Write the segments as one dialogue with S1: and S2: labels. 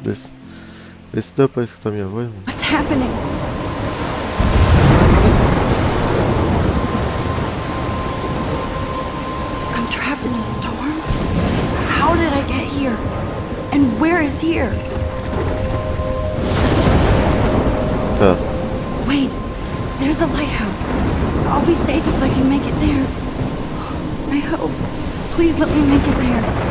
S1: Vê se dá pra escutar minha voz, mano.
S2: What's happening? I'm trapped in a storm? How did I get here? And where is here?
S1: Tá.
S2: Wait, there's the lighthouse. I'll be safe if I can make it there. I hope. Please let me make it there.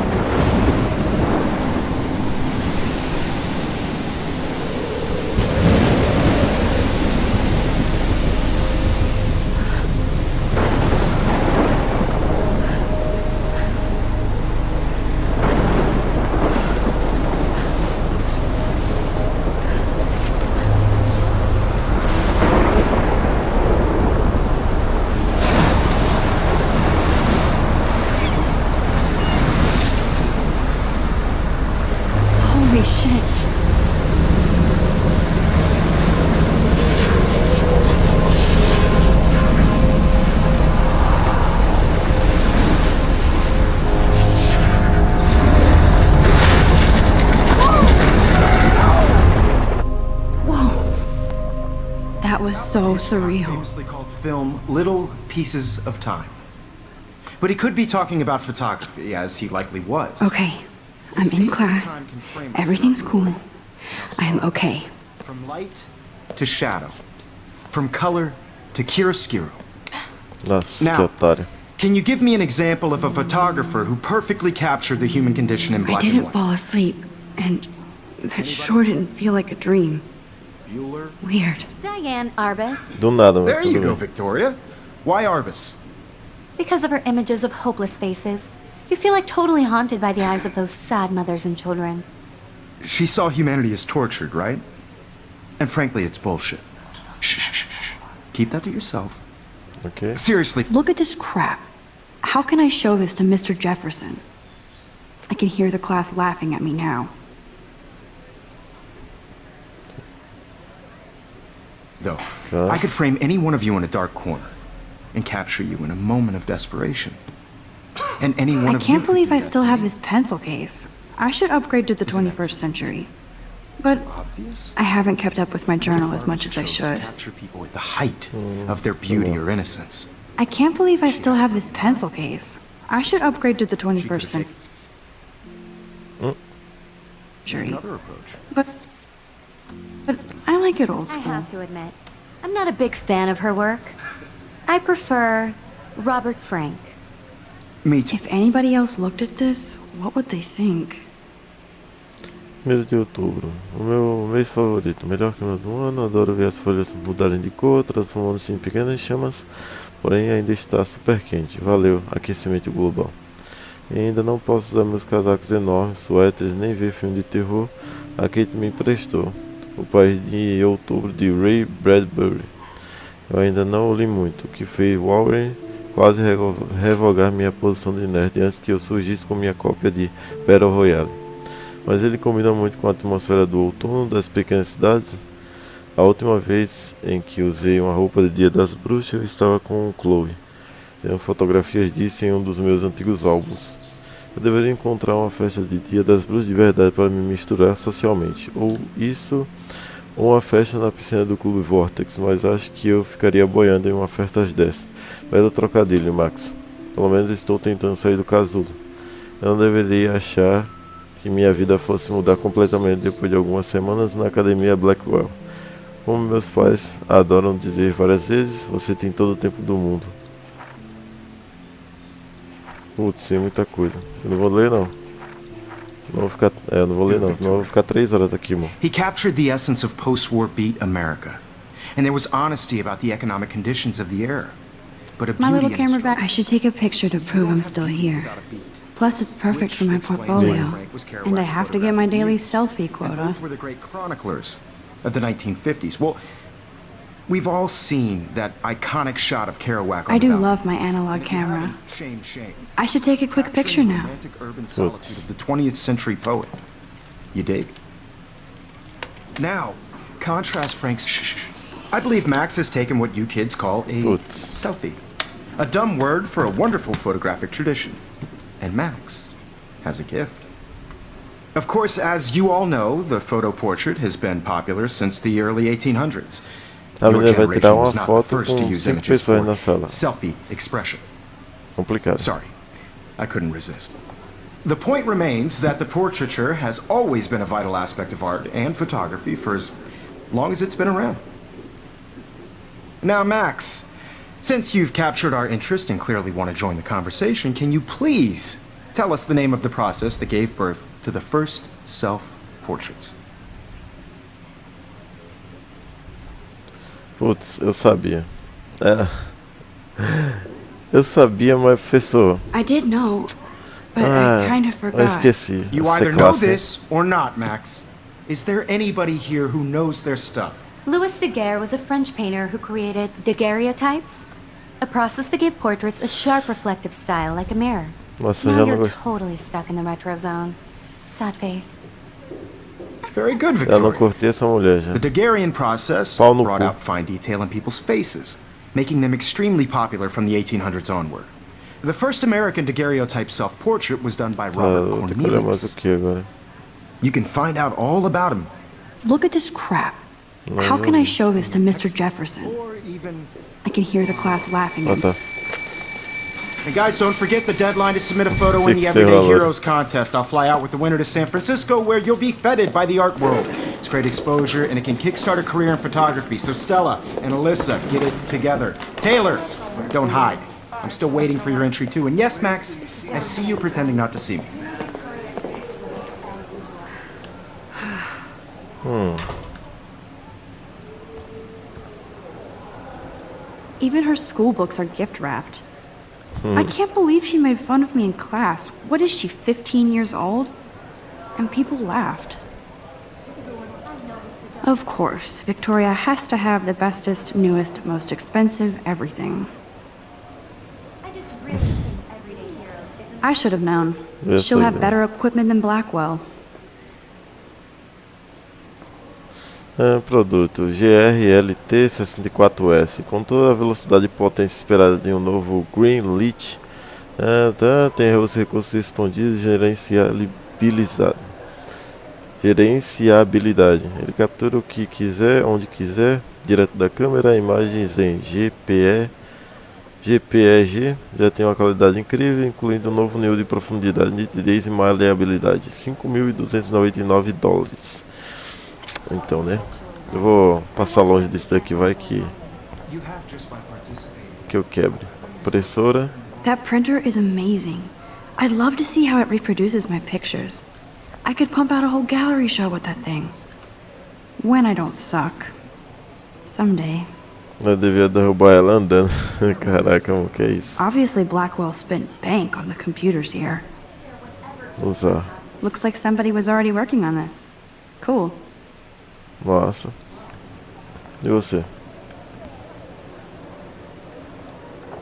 S2: Holy shit. Whoa. That was so surreal.
S3: Famously called film Little Pieces of Time. But he could be talking about photography, as he likely was.
S2: Okay, I'm in class. Everything's cool. I am okay.
S3: From light to shadow. From color to chiaroscuro.
S1: Nossa, que
S3: Now,
S1: otário.
S3: can you give me an example of a photographer who perfectly captured the human condition in
S2: I
S3: black and
S2: didn't
S3: white?
S2: fall asleep, and that sure didn't feel like a dream.
S3: Bueller?
S2: Weird.
S4: Diane Arbus.
S1: Do nada, mas
S3: There you
S1: tudo
S3: go,
S1: bem.
S3: Victoria. Why Arbus?
S4: Because of her images of hopeless faces, you feel like totally haunted by the eyes of those sad mothers and children.
S3: She saw humanity as tortured, right? And frankly, it's bullshit. Shh, shh, shh, shh. Keep that to yourself.
S1: Ok.
S3: Seriously,
S2: Look at this crap. How can I show this to Mr. Jefferson? I can hear the class laughing at me now.
S3: though,
S1: Okay.
S3: I could frame any one of you in a dark corner and capture you in a moment of desperation. And any one
S2: I
S3: of you
S2: can't
S3: could
S2: believe
S3: do
S2: I
S3: that
S2: still
S3: to
S2: have
S3: me.
S2: this pencil case. I should upgrade to the
S3: Isn't that
S2: 21st
S3: just
S2: century. But
S3: Obvious?
S2: I haven't kept up with my journal as
S3: Barbara
S2: much as I
S3: chose to
S2: should.
S3: Capture people at the height of their beauty or innocence.
S2: I can't believe I still have this pencil case. I should upgrade to the
S3: She could
S2: 21st
S3: take
S2: century.
S3: another approach.
S2: But I like it old
S4: I
S2: school.
S4: have to admit, I'm not a big fan of her work. I prefer Robert Frank.
S3: Me too.
S2: If anybody else looked at this, what would they think?
S1: 1º de outubro, o meu mês favorito, melhor clima do ano, adoro ver as folhas mudarem de cor, transformando-se em pequenas chamas, porém ainda está super quente, valeu, aquecimento global. E ainda não posso usar meus casacos enormes, suéteres, nem ver filme de terror, a Kate me emprestou, O País de Outubro de Ray Bradbury. Eu ainda não li muito, o que fez Warren quase revogar minha posição de nerd antes que eu surgisse com minha cópia de Battle Royale. Mas ele combina muito com a atmosfera do outono das pequenas cidades. A última vez em que usei uma roupa de Dia das Bruxas, eu estava com Chloe. Tenho fotografias disso em um dos meus antigos álbuns. Eu deveria encontrar uma festa de Dia das Bruxas de verdade para me misturar socialmente. Ou isso, ou uma festa na piscina do Clube Vortex, mas acho que eu ficaria boiando em uma festa às 10. Belo trocadilho, Max. Pelo menos estou tentando sair do casulo. Eu não deveria achar que minha vida fosse mudar completamente depois de algumas semanas na academia Blackwell. Como meus pais adoram dizer várias vezes, você tem todo o tempo do mundo. Putz, é muita coisa. Eu não vou ler não. Não vou ficar, não vou ler não, senão eu vou ficar 3 horas aqui, mano.
S3: He captured the essence of post-war beat America. And there was honesty about the economic conditions of the era. But a
S2: My
S3: beauty
S2: little
S3: in
S2: camera
S3: the
S2: bag. I should take a picture to prove I'm still here.
S3: without a beat.
S2: Plus, it's perfect
S3: Which
S2: for my
S3: explains
S2: portfolio.
S3: why Frank was Kerouac's
S2: And I have to get my daily
S3: photographic
S2: selfie
S3: muse.
S2: quota.
S3: And both were the great chroniclers of the 1950s. Well, we've all seen that iconic shot of Kerouac on
S2: I
S3: the
S2: do
S3: balcony.
S2: love my analog
S3: And if you
S2: camera.
S3: haven't, shame, shame.
S2: I should take a quick picture
S3: Capturing the
S2: now.
S3: romantic urban solitude of the 20th century poet. You dig? Now, contrast Frank's shh. I believe Max has taken what you kids call a
S1: Putz.
S3: selfie. A dumb word for a wonderful photographic tradition. And Max has a gift. Of course, as you all know, the photo portrait has been popular since the early 1800s.
S1: A
S3: Your
S1: menina vai tirar
S3: generation
S1: uma
S3: was not the
S1: foto
S3: first to
S1: com
S3: use
S1: 5
S3: images
S1: pessoas
S3: for
S1: na sala.
S3: selfie expression.
S1: Complicado.
S3: Sorry, I couldn't resist. The point remains that the portraiture has always been a vital aspect of art and photography for as long as it's been around. Now, Max, since you've captured our interest and clearly want to join the conversation, can you please tell us the name of the process that gave birth to the first self-portraits?
S1: Putz, eu sabia. É. Eu sabia, mas professor.
S2: I did know, but I kind of
S1: Eu
S2: forgot.
S1: esqueci.
S3: You
S1: Essa
S3: either know
S1: classe.
S3: this or not, Max. Is there anybody here who knows their stuff?
S4: Louis Daguerre was a French painter who created daguerreotypes, a process that gave portraits a sharp reflective style like a mirror.
S1: Nossa,
S4: Now
S1: já não
S4: you're
S1: gostei.
S4: totally stuck in the retro zone. Sad face.
S3: Very good,
S1: Já não
S3: Victoria.
S1: curti essa mulher já.
S3: The Daguerrean process
S1: Pau no
S3: brought
S1: cu.
S3: out fine detail in people's faces, making them extremely popular from the 1800s onward. The first American daguerreotype self-portrait was done by Robert
S1: Eu tenho que olhar mais o
S3: Cornelius.
S1: que agora?
S3: You can find out all about him.
S2: Look at this crap. How can I show this to Mr. Jefferson?
S3: Or even...
S2: I can hear the class laughing.
S1: Ah, tá.
S3: And guys, don't forget the deadline to submit a photo in
S1: Tem
S3: the
S1: que ser
S3: Everyday
S1: valor.
S3: Heroes contest. I'll fly out with the winner to San Francisco, where you'll be feted by the art world. It's great exposure, and it can kickstart a career in photography. So Stella and Alyssa, get it together. Taylor, don't hide. I'm still waiting for your entry too. And yes, Max, I see you pretending not to see me.
S2: Even her school books are gift wrapped. I can't believe she made fun of me in class. What is she, 15 years old? And people laughed. Of course, Victoria has to have the bestest, newest, most expensive everything.
S4: I just really think Everyday Heroes isn't.
S2: I should have known.
S1: Yes,
S2: She'll
S1: I
S2: have
S1: know.
S2: better equipment than Blackwell.
S1: Produto GRLT 64S com toda a velocidade e potência esperada de um novo Greenlit. Tem os recursos expandidos, gerenciabilidade. Ele captura o que quiser, onde quiser, direto da câmera, imagens em GPEG, já tem uma qualidade incrível, incluindo um novo nível de profundidade, nitidez e maleabilidade. $5.299. Então, né? Eu vou passar longe desse daqui, vai que
S3: You have just by participating.
S1: eu quebre. Impressora.
S2: That printer is amazing. I'd love to see how it reproduces my pictures. I could pump out a whole gallery show with that thing. When I don't suck. Someday.
S1: Eu devia derrubar ela andando. Caraca, o que é isso?
S2: Obviously, Blackwell spent bank on the computers here.
S1: Usar.
S2: Looks like somebody was already working on this. Cool.
S1: Nossa. E você?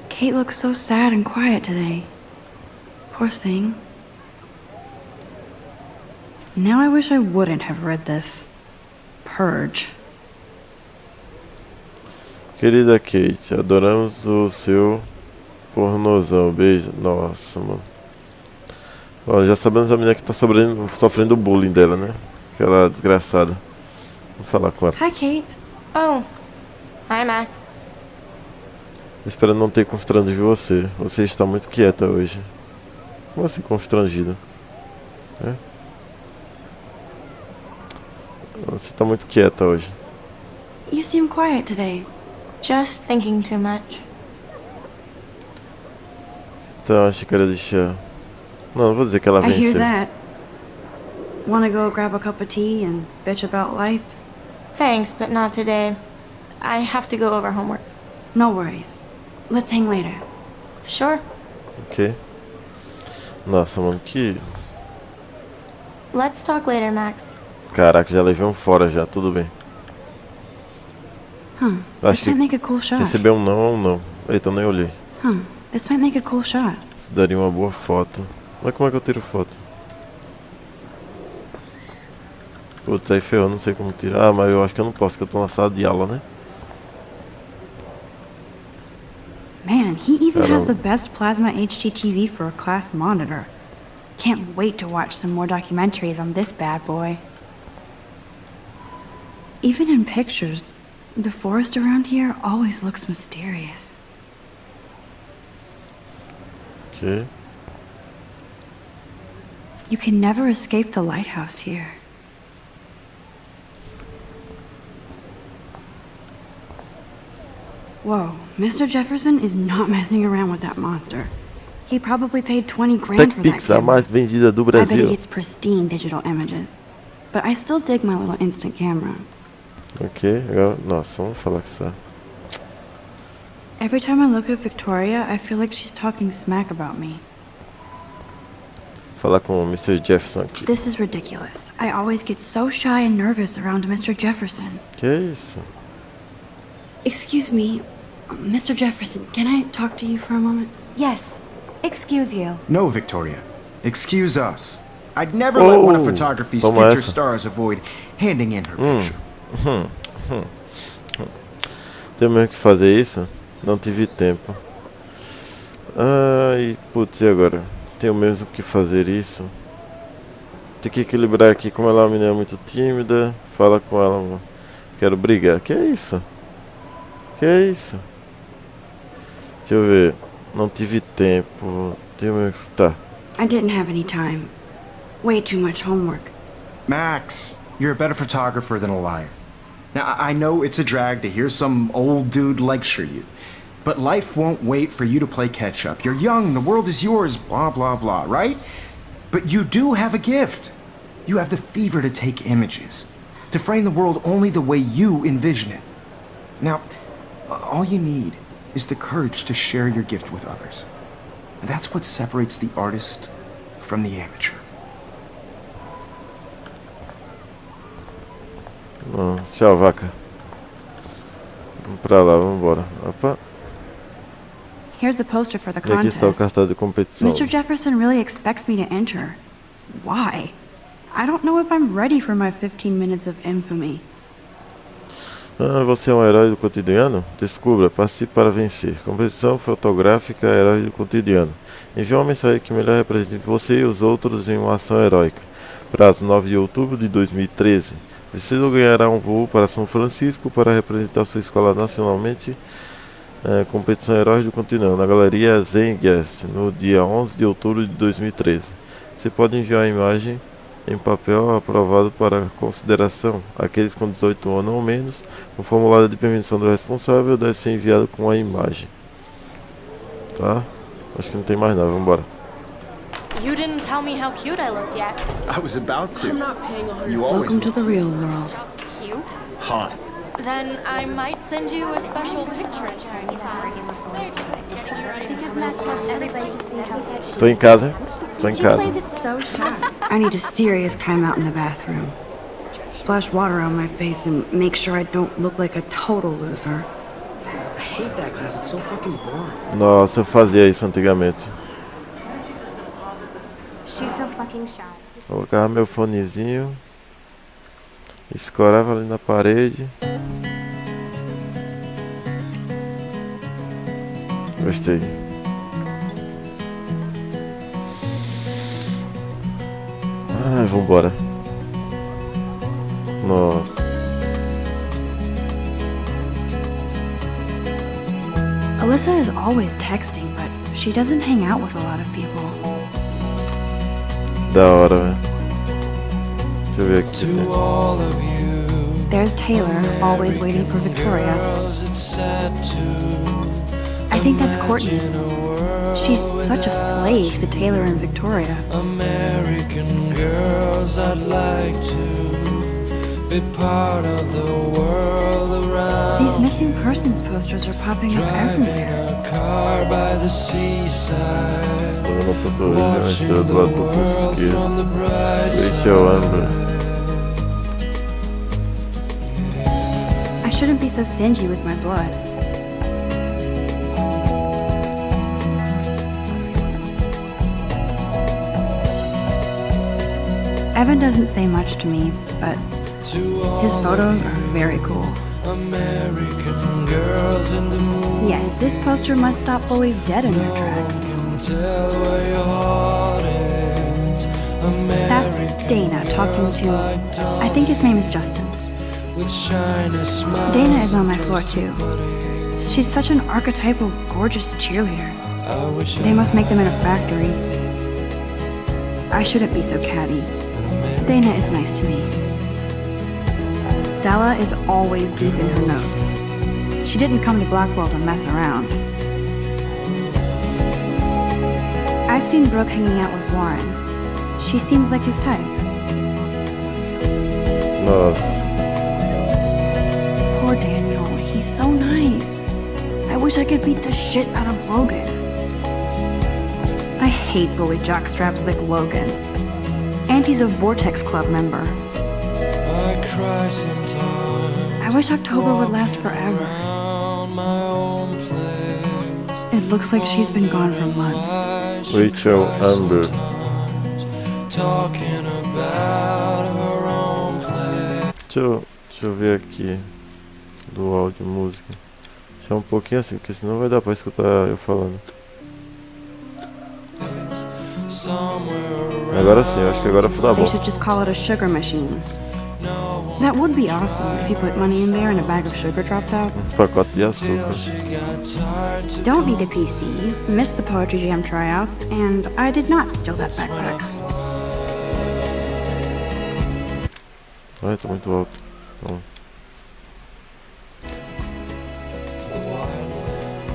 S2: Kate looks so sad and quiet today. Poor thing. Now I wish I wouldn't have read this. Purge.
S1: Querida Kate, adoramos o seu pornozão. Beijo. Nossa, mano. Ó, já sabemos a menina que tá sofrendo bullying dela, né? Aquela desgraçada. Vou falar com ela.
S2: Hi, Kate.
S5: Oh. Hi, Max.
S1: Espero não ter constrangido você. Você está muito quieta hoje. Como assim constrangida? É? Você está muito quieta hoje.
S2: You seem quiet today.
S5: Just thinking too much.
S1: Então, a xícara de chá. Não vou dizer que ela
S2: I hear
S1: venceu.
S2: that. Wanna go grab a cup of tea and bitch about life?
S5: Thanks, but not today. I have to go over homework.
S2: No worries. Let's hang later.
S5: Sure.
S1: Ok. Nossa, mano, que...
S5: Let's talk later, Max.
S1: Caraca, já levei um fora já, tudo bem.
S2: This
S1: Acho que
S2: might make a cool shot.
S1: receber um não ou um não. Eita, eu nem olhei.
S2: This might make a cool shot.
S1: Isso daria uma boa foto. Mas como é que eu tiro foto? Putz, aí ferrou, não sei como tirar. Ah, mas eu acho que eu não posso, que eu tô na sala de aula, né?
S2: Man, he even has
S1: Caramba.
S2: the best plasma HDTV for a class monitor. Can't wait to watch some more documentaries on this bad boy. Even in pictures, the forest around here always looks mysterious.
S1: Ok.
S2: You can never escape the lighthouse here. Whoa, Mr. Jefferson is not messing around with that monster. He probably paid 20 grand for that
S1: TechPix, a
S2: camera.
S1: mais vendida do
S2: I bet he
S1: Brasil.
S2: gets pristine digital images. But I still dig my little instant camera.
S1: Ok, agora, nossa, vamos falar com essa.
S2: Every time I look at Victoria, I feel like she's talking smack about me.
S1: Falar com o Mr. Jefferson aqui.
S2: This is ridiculous. I always get so shy and nervous around Mr. Jefferson.
S1: Que isso?
S2: Excuse me, Mr. Jefferson, can I talk to you for a moment?
S4: Yes. Excuse you.
S3: No, Victoria. Excuse us. I'd never let one of
S1: Oh,
S3: photography's
S1: toma
S3: future
S1: essa.
S3: stars avoid handing in her picture.
S1: Tenho mesmo que fazer isso? Não tive tempo. Ai, putz, e agora? Tenho mesmo que fazer isso. Tem que equilibrar aqui, como ela é uma menina muito tímida. Fala com ela, amor. Quero brigar. Que é isso? Que é isso? Deixa eu ver. Não tive tempo. Tenho mesmo que... Tá.
S2: I didn't have any time. Way too much homework.
S3: Max, you're a better photographer than a liar. Now, I know it's a drag to hear some old dude lecture you, but life won't wait for you to play catch up. You're young, the world is yours, blah, blah, blah, right? But you do have a gift. You have the fever to take images, to frame the world only the way you envision it. Now, all you need is the courage to share your gift with others. And that's what separates the artist from the amateur.
S1: Não. Tchau, vaca. Vamos pra lá, vamos embora. Opa.
S2: Here's the poster for the
S1: E aqui está o
S2: contest.
S1: cartaz de competição.
S2: Mr. Jefferson really expects me to enter. Why? I don't know if I'm ready for my 15 minutes of infamy.
S1: Ah, você é um herói do cotidiano? Descubra, participe para vencer. Competição fotográfica Herói do Cotidiano. Envie uma mensagem que melhor represente você e os outros em uma ação heróica. Prazo 9 de outubro de 2013. Vencedor ganhará um voo para São Francisco para representar sua escola nacionalmente. Competição Heróis do Cotidiano na Galeria Zen Guest, no dia 11 de outubro de 2013. Você pode enviar a imagem em papel aprovado para consideração. Aqueles com 18 anos ou menos, o formulário de permissão do responsável deve ser enviado com a imagem. Tá? Acho que não tem mais nada, vamos embora.
S6: You didn't tell me how cute I looked yet.
S3: I was about to.
S6: I'm not paying all
S3: You always
S2: Welcome to
S3: look
S2: the real world.
S6: Just cute.
S3: hot.
S6: Then I might send you a special picture. They're just getting you ready.
S4: Because Max wants everybody to see how good
S1: Estou em casa. Estou em
S4: She plays
S1: casa.
S4: it so shy.
S2: I need a serious timeout in the bathroom. Splash water on my face and make sure I don't look like a total loser.
S7: I hate that class. It's so fucking boring.
S1: Nossa, eu fazia isso antigamente.
S4: She's so fucking shy.
S1: Colocava meu fonezinho, escorava ali na parede. Gostei. Ai, vambora. Nossa.
S2: Alyssa is always texting, but she doesn't hang out with a lot of people.
S1: Da hora, velho. Deixa eu ver aqui. Né?
S2: There's Taylor, always waiting for Victoria. I think that's Courtney. She's such a slave to Taylor and Victoria.
S8: American girls, I'd like to be part of the world around.
S2: These missing persons posters are popping up everywhere.
S8: A car by the seaside.
S1: Tô vendo a tatuagem na estrela do lado do pulso esquerdo.
S8: From the bright
S1: Rachel Amber.
S2: I shouldn't be so stingy with my blood. Evan doesn't say much to me, but his photos are very cool.
S8: American girls in the moon.
S2: Yes, this poster must stop bullies dead in their tracks.
S8: Tell where your heart is.
S2: Dana talking to, I think his name is Justin.
S8: with shiny smiles.
S2: Dana is on my floor too. She's such an archetypal, gorgeous cheerleader.
S8: I wish
S2: They must make them in a factory. I shouldn't be so catty. Dana is nice to me. Stella is always deep in her notes. She didn't come to Blackwell to mess around. I've seen Brooke hanging out with Warren. She seems like his type.
S1: Nossa.
S2: Poor Daniel, he's so nice. I wish I could beat the shit out of Logan. I hate bully jockstraps like Logan. And he's a Vortex Club member.
S8: I cry sometimes.
S2: I wish October would last forever.
S8: Around my own place.
S2: It looks like she's been gone for months.
S1: Rachel Amber.
S8: Talking about her own place.
S1: Deixa eu ver aqui do áudio música. Deixa um pouquinho assim, porque senão vai dar pra escutar eu falando. Agora sim, eu acho que agora tá bom.
S2: They should just call it a sugar machine. That would be awesome if you put money in there and a bag of sugar dropped out.
S1: Pacote de açúcar.
S2: Don't need a PC, missed the Poetry Jam tryouts, and I did not steal that backpack.
S1: Ai, tá muito alto. Bom.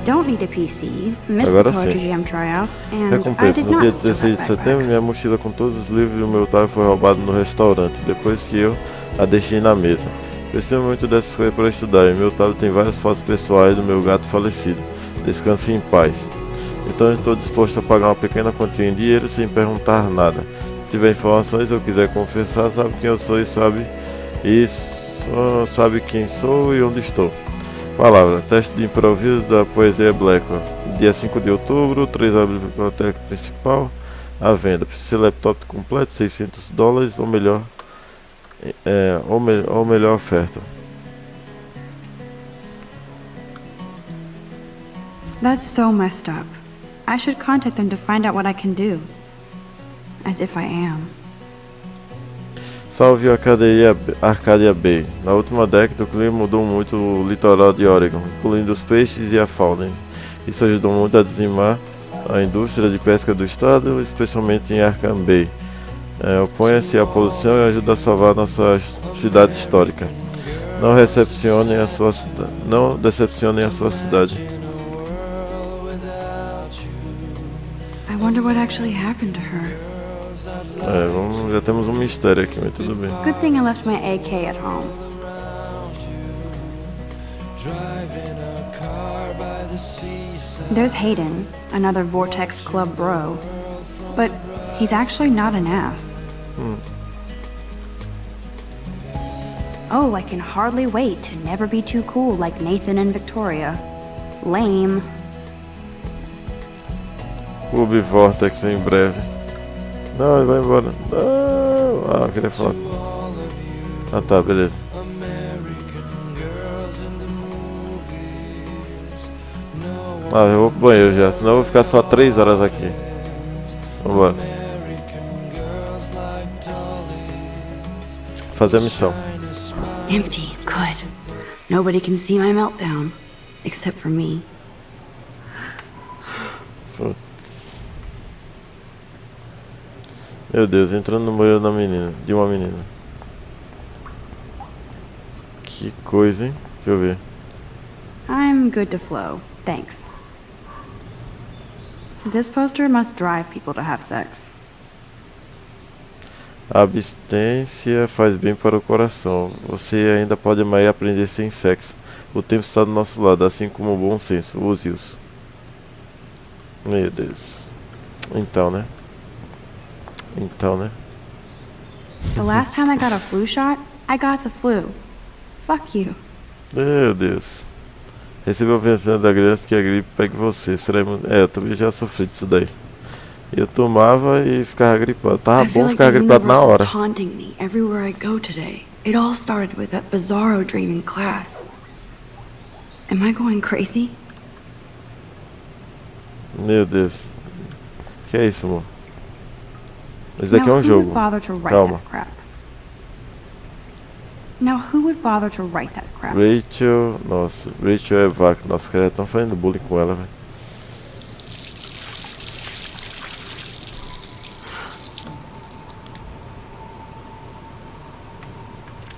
S2: Don't need a PC, missed
S1: Agora
S2: the Poetry
S1: sim.
S2: Jam tryouts, and I
S1: Recompensa.
S2: did
S1: No dia
S2: not steal
S1: 16 de
S2: that
S1: setembro,
S2: backpack.
S1: minha mochila com todos os livros e o meu tablet foi roubado no restaurante, depois que eu a deixei na mesa. Preciso muito dessas coisas para estudar, e meu tablet tem várias fotos pessoais do meu gato falecido. Descanse em paz. Então eu estou disposto a pagar uma pequena quantia em dinheiro sem perguntar nada. Se tiver informações ou quiser confessar, sabe quem eu sou e sabe quem sou e onde estou. Palavra, teste de improviso da poesia Blackwell. Dia 5 de outubro, 3 da biblioteca principal, à venda. Precisa de laptop completo, $600 ou melhor, ou melhor oferta.
S2: That's so messed up. I should contact them to find out what I can do. As if I am.
S1: Salve a Arcadia Bay. Na última década, o clima mudou muito o litoral de Oregon, incluindo os peixes e a fauna. Isso ajudou muito a dizimar a indústria de pesca do estado, especialmente em Arkham Bay. Opõe-se à poluição e ajuda a salvar nossa cidade histórica. Não decepcionem a sua cidade.
S2: I wonder what actually happened to her.
S1: Já temos um mistério aqui, mas tudo bem.
S2: Good thing I left my AK at home. There's Hayden, another Vortex Club bro. But he's actually not an ass. Oh, I can hardly wait to never be too cool like Nathan and Victoria. Lame.
S1: Clube Vortex em breve. Não, ele vai embora. Não. Eu queria falar. Ah, tá, beleza. Eu vou pro banheiro já, senão eu vou ficar só 3 horas aqui. Vambora. Fazer a missão.
S2: Empty. Good. Nobody can see my meltdown. Except for me.
S1: Putz. Meu Deus, entrando no banheiro de uma menina. Que coisa, hein? Deixa eu ver.
S2: I'm good to flow. Thanks. So this poster must drive people to have sex.
S1: A abstência faz bem para o coração. Você ainda pode amar e aprender sem sexo. O tempo está do nosso lado, assim como o bom senso. Use-os. Meu Deus. Então, né?
S2: The last time I got a flu shot, I got the flu. Fuck you.
S1: Meu Deus. Receba o pensamento da criança que a gripe pegue você. Eu também já sofri disso daí. Eu tomava e ficava gripado. Tava bom ficar gripado na hora.
S2: Haunting me everywhere I go today. It all started with that bizarro dream in class. Am I going crazy?
S1: Meu Deus. Que é isso, amor? Esse daqui é
S2: Now,
S1: um
S2: who would
S1: jogo.
S2: bother to write
S1: Calma.
S2: that crap? Now, who would bother to write that crap?
S1: Rachel. Nossa, Rachel é vaca. Nossa, cara, estão fazendo bullying com ela, velho.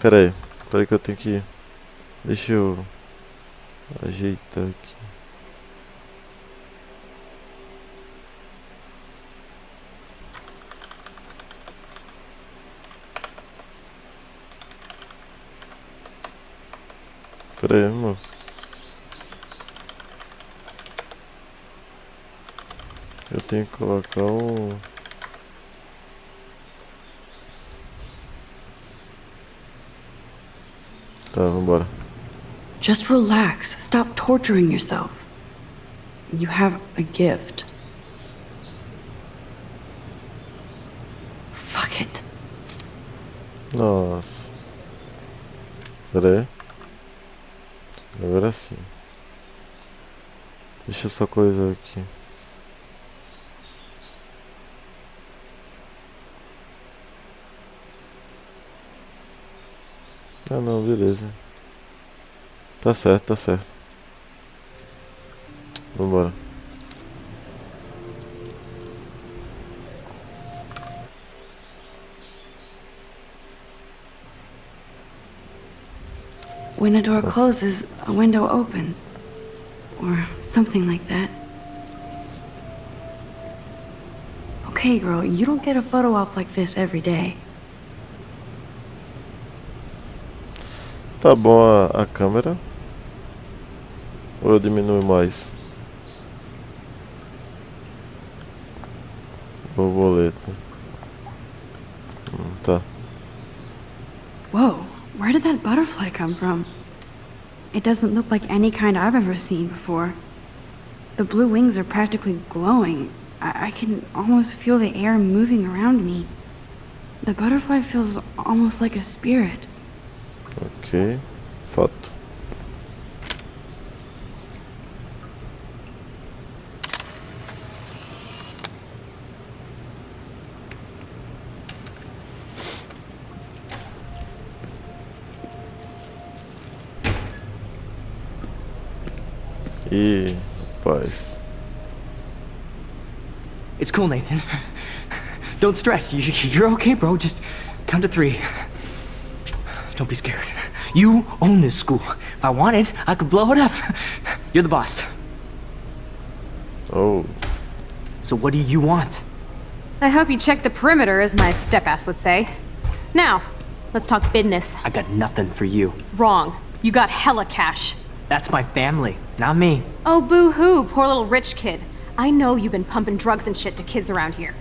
S1: Pera aí que eu tenho que... Deixa eu ajeitar aqui. Pera aí, amor. Eu tenho que colocar o... Tá, vambora.
S2: Just relax. Stop torturing yourself. You have a gift. Fuck it.
S1: Nossa. Pera aí. Agora sim. Deixa essa coisa aqui. Ah não, beleza. Tá certo, tá certo. Vambora.
S2: When a door closes, a window opens. Or something like that. Okay, girl, you don't get a photo op like this every day.
S1: Tá bom a câmera? Ou eu diminuo mais? Borboleta. Tá.
S2: Whoa, where did that butterfly come from? It doesn't look like any kind I've ever seen before. The blue wings are practically glowing. I can almost feel the air moving around me. The butterfly feels almost like a spirit.
S1: Ok. Foto. Ih, rapaz.
S7: It's cool, Nathan. Don't stress. You're okay, bro. Just count to 3. Don't be scared. You own this school. If I wanted, I could blow it up. You're the boss.
S1: Oh.
S7: So what do you want?
S9: I hope you checked the perimeter, as my step-ass would say. Now, let's talk business.
S7: I got nothing for you.
S9: Wrong. You got hella cash.
S7: That's my family, not me.
S9: Oh, boo-hoo, poor little rich kid. I know you've been pumping drugs and shit to kids around here.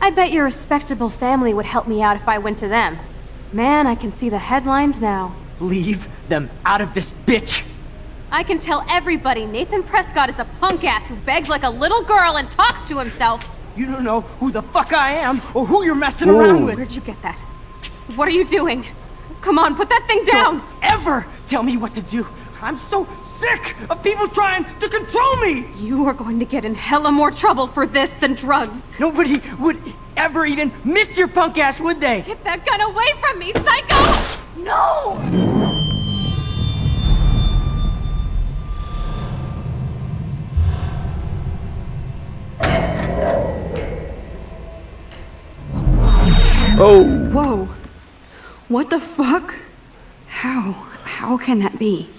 S9: I bet your respectable family would help me out if I went to them. Man, I can see the headlines now.
S7: Leave them out of this bitch!
S9: I can tell everybody Nathan Prescott is a punk ass who begs like a little girl and talks to himself.
S7: You don't know who the fuck I am or who you're messing around with.
S9: Where'd you get that? What are you doing? Come on, put that thing down!
S7: Don't ever tell me what to do. I'm so sick of people trying to control me!
S9: You are going to get in hella more trouble for this than drugs.
S7: Nobody would ever even miss your punk ass, would they?
S9: Get that gun away from me, psycho! No!
S1: Oh!
S2: Whoa! What the fuck? How can that be?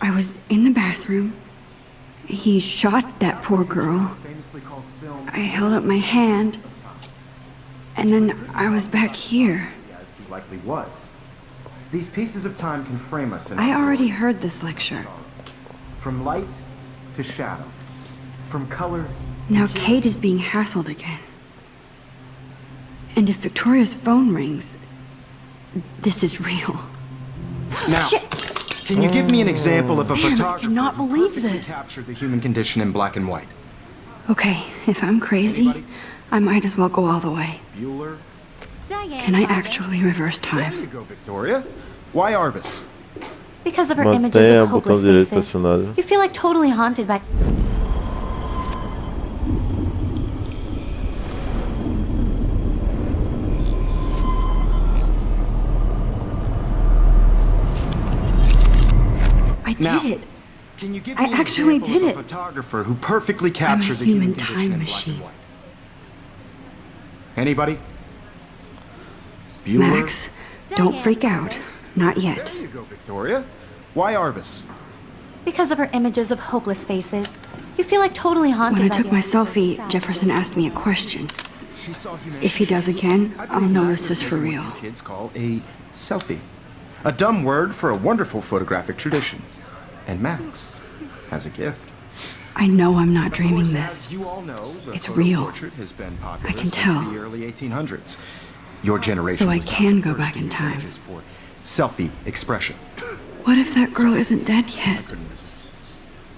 S2: I was in the bathroom. He shot that poor girl. I held up my hand. And then I was back here.
S3: As he likely was. These pieces of time can frame us in
S2: I already heard this lecture.
S3: from light to shadow, from color.
S2: Now Kate is being hassled again. And if Victoria's phone rings, this is real.
S3: Now,
S2: Shit!
S3: can you give me an example of a
S2: Man, I
S3: photographer
S2: cannot
S3: who
S2: believe
S3: perfectly
S2: this.
S3: captured the human condition in black and white?
S2: Okay, if I'm crazy, I might as well go all the way.
S3: Bueller?
S4: Diane
S2: Can I
S4: Arbus.
S2: actually reverse
S3: There
S2: time?
S3: you go, Victoria. Why Arbus?
S4: Because of her images
S1: Mantenha
S4: of
S1: o botão
S4: hopeless
S1: direito
S4: faces.
S1: pressionado.
S4: You feel like totally haunted by...
S3: Now,
S2: did it.
S3: Can you give
S2: I
S3: me an
S2: actually
S3: example
S2: did
S3: of a
S2: it.
S3: photographer who perfectly captured the
S2: human
S3: human condition
S2: time
S3: in
S2: machine.
S3: black and white? Anybody? Bueller?
S2: Max, don't freak out. Not yet.
S3: There you go, Victoria. Why Arbus?
S4: Because of her images of hopeless faces, you feel like totally haunted
S2: When I
S4: by
S2: took
S4: the
S2: my
S4: idea of
S2: selfie,
S4: sad
S2: Jefferson
S4: faces.
S2: asked me a question.
S3: She saw humanity.
S2: If he does again,
S3: I
S2: I'll
S3: believe
S2: know
S3: Max
S2: this
S3: was
S2: is for
S3: taking
S2: real.
S3: what you kids call a selfie. A dumb word for a wonderful photographic tradition. And Max has a gift.
S2: I know I'm not
S3: Of
S2: dreaming
S3: course,
S2: this.
S3: as you all know, the
S2: It's
S3: photo
S2: real.
S3: portrait has been popular
S2: I can
S3: since
S2: tell.
S3: the early 1800s. Your generation
S2: So I
S3: was not
S2: can
S3: the
S2: go
S3: first
S2: back
S3: to
S2: in
S3: use
S2: time.
S3: images for selfie expression.
S2: What if that girl isn't dead yet?
S3: I couldn't resist.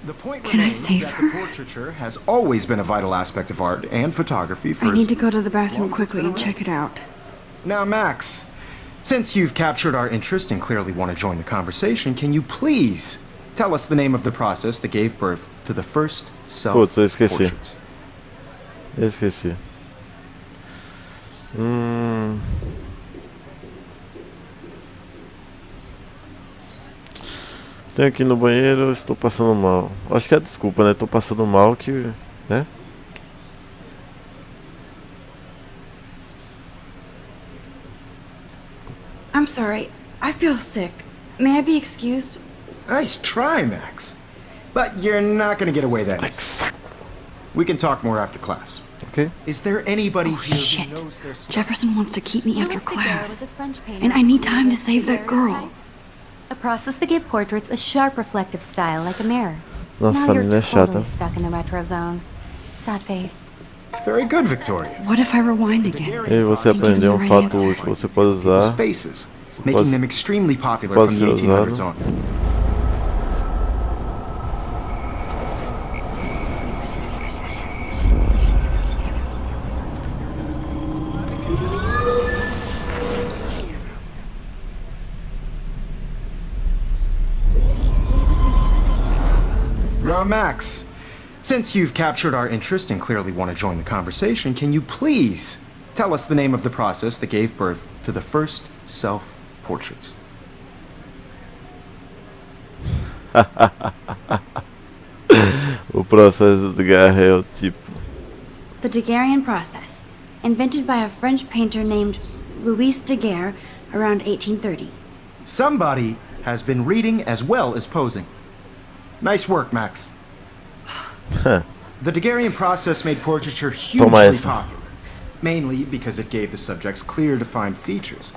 S3: The point
S2: Can I
S3: remains
S2: save
S3: that
S2: her?
S3: the portraiture has always been a vital aspect of art and photography for
S2: I
S3: as
S2: need to go to the
S3: long
S2: bathroom
S3: as it's
S2: quickly
S3: been
S2: and
S3: around.
S2: check it out.
S3: Now, Max, since you've captured our interest and clearly want to join the conversation, can you please tell us the name of the process that gave birth to the first
S1: Putz, eu esqueci.
S3: self-portraits?
S1: Eu esqueci. Tenho que ir no banheiro, estou passando mal. Acho que é desculpa, né? Tô passando mal que, né?
S2: I'm sorry. I feel sick. May I be excused?
S3: Nice try, Max. But you're not going to get away that easy. We can talk more after class.
S1: Ok.
S3: Is there anybody
S2: Oh,
S3: here
S2: shit.
S3: who knows their stuff?
S2: Jefferson wants to keep me after
S4: Louis Daguerre was
S2: class.
S4: a French painter
S2: And I need
S4: who
S2: time to
S4: created
S2: save that girl.
S4: daguerreotypes, a process that gave portraits a sharp reflective style like a mirror.
S1: Nossa,
S4: now
S1: a
S4: you're
S1: menina é
S4: totally
S1: chata.
S4: stuck in the retro zone. Sad face.
S3: Very good, Victoria.
S2: What if I rewind again?
S1: E aí você aprendeu um fato útil. Você pode
S3: People's
S1: usar.
S3: faces,
S1: pode-
S3: making them extremely popular
S1: pode
S3: from the
S1: ser
S3: 1800s
S1: usado.
S3: on. Now, Max, since you've captured our interest and clearly want to join the conversation, can you please tell us the name of the process that gave birth to the first self-portraits?
S1: O processo do daguerreotipo.
S2: The Daguerrean process, invented by a French painter named Louis Daguerre around 1830.
S3: Somebody has been reading as well as posing. Nice work, Max. The Daguerrean process made portraiture hugely
S1: Toma essa.
S3: popular, mainly because it gave the subjects clear, defined features.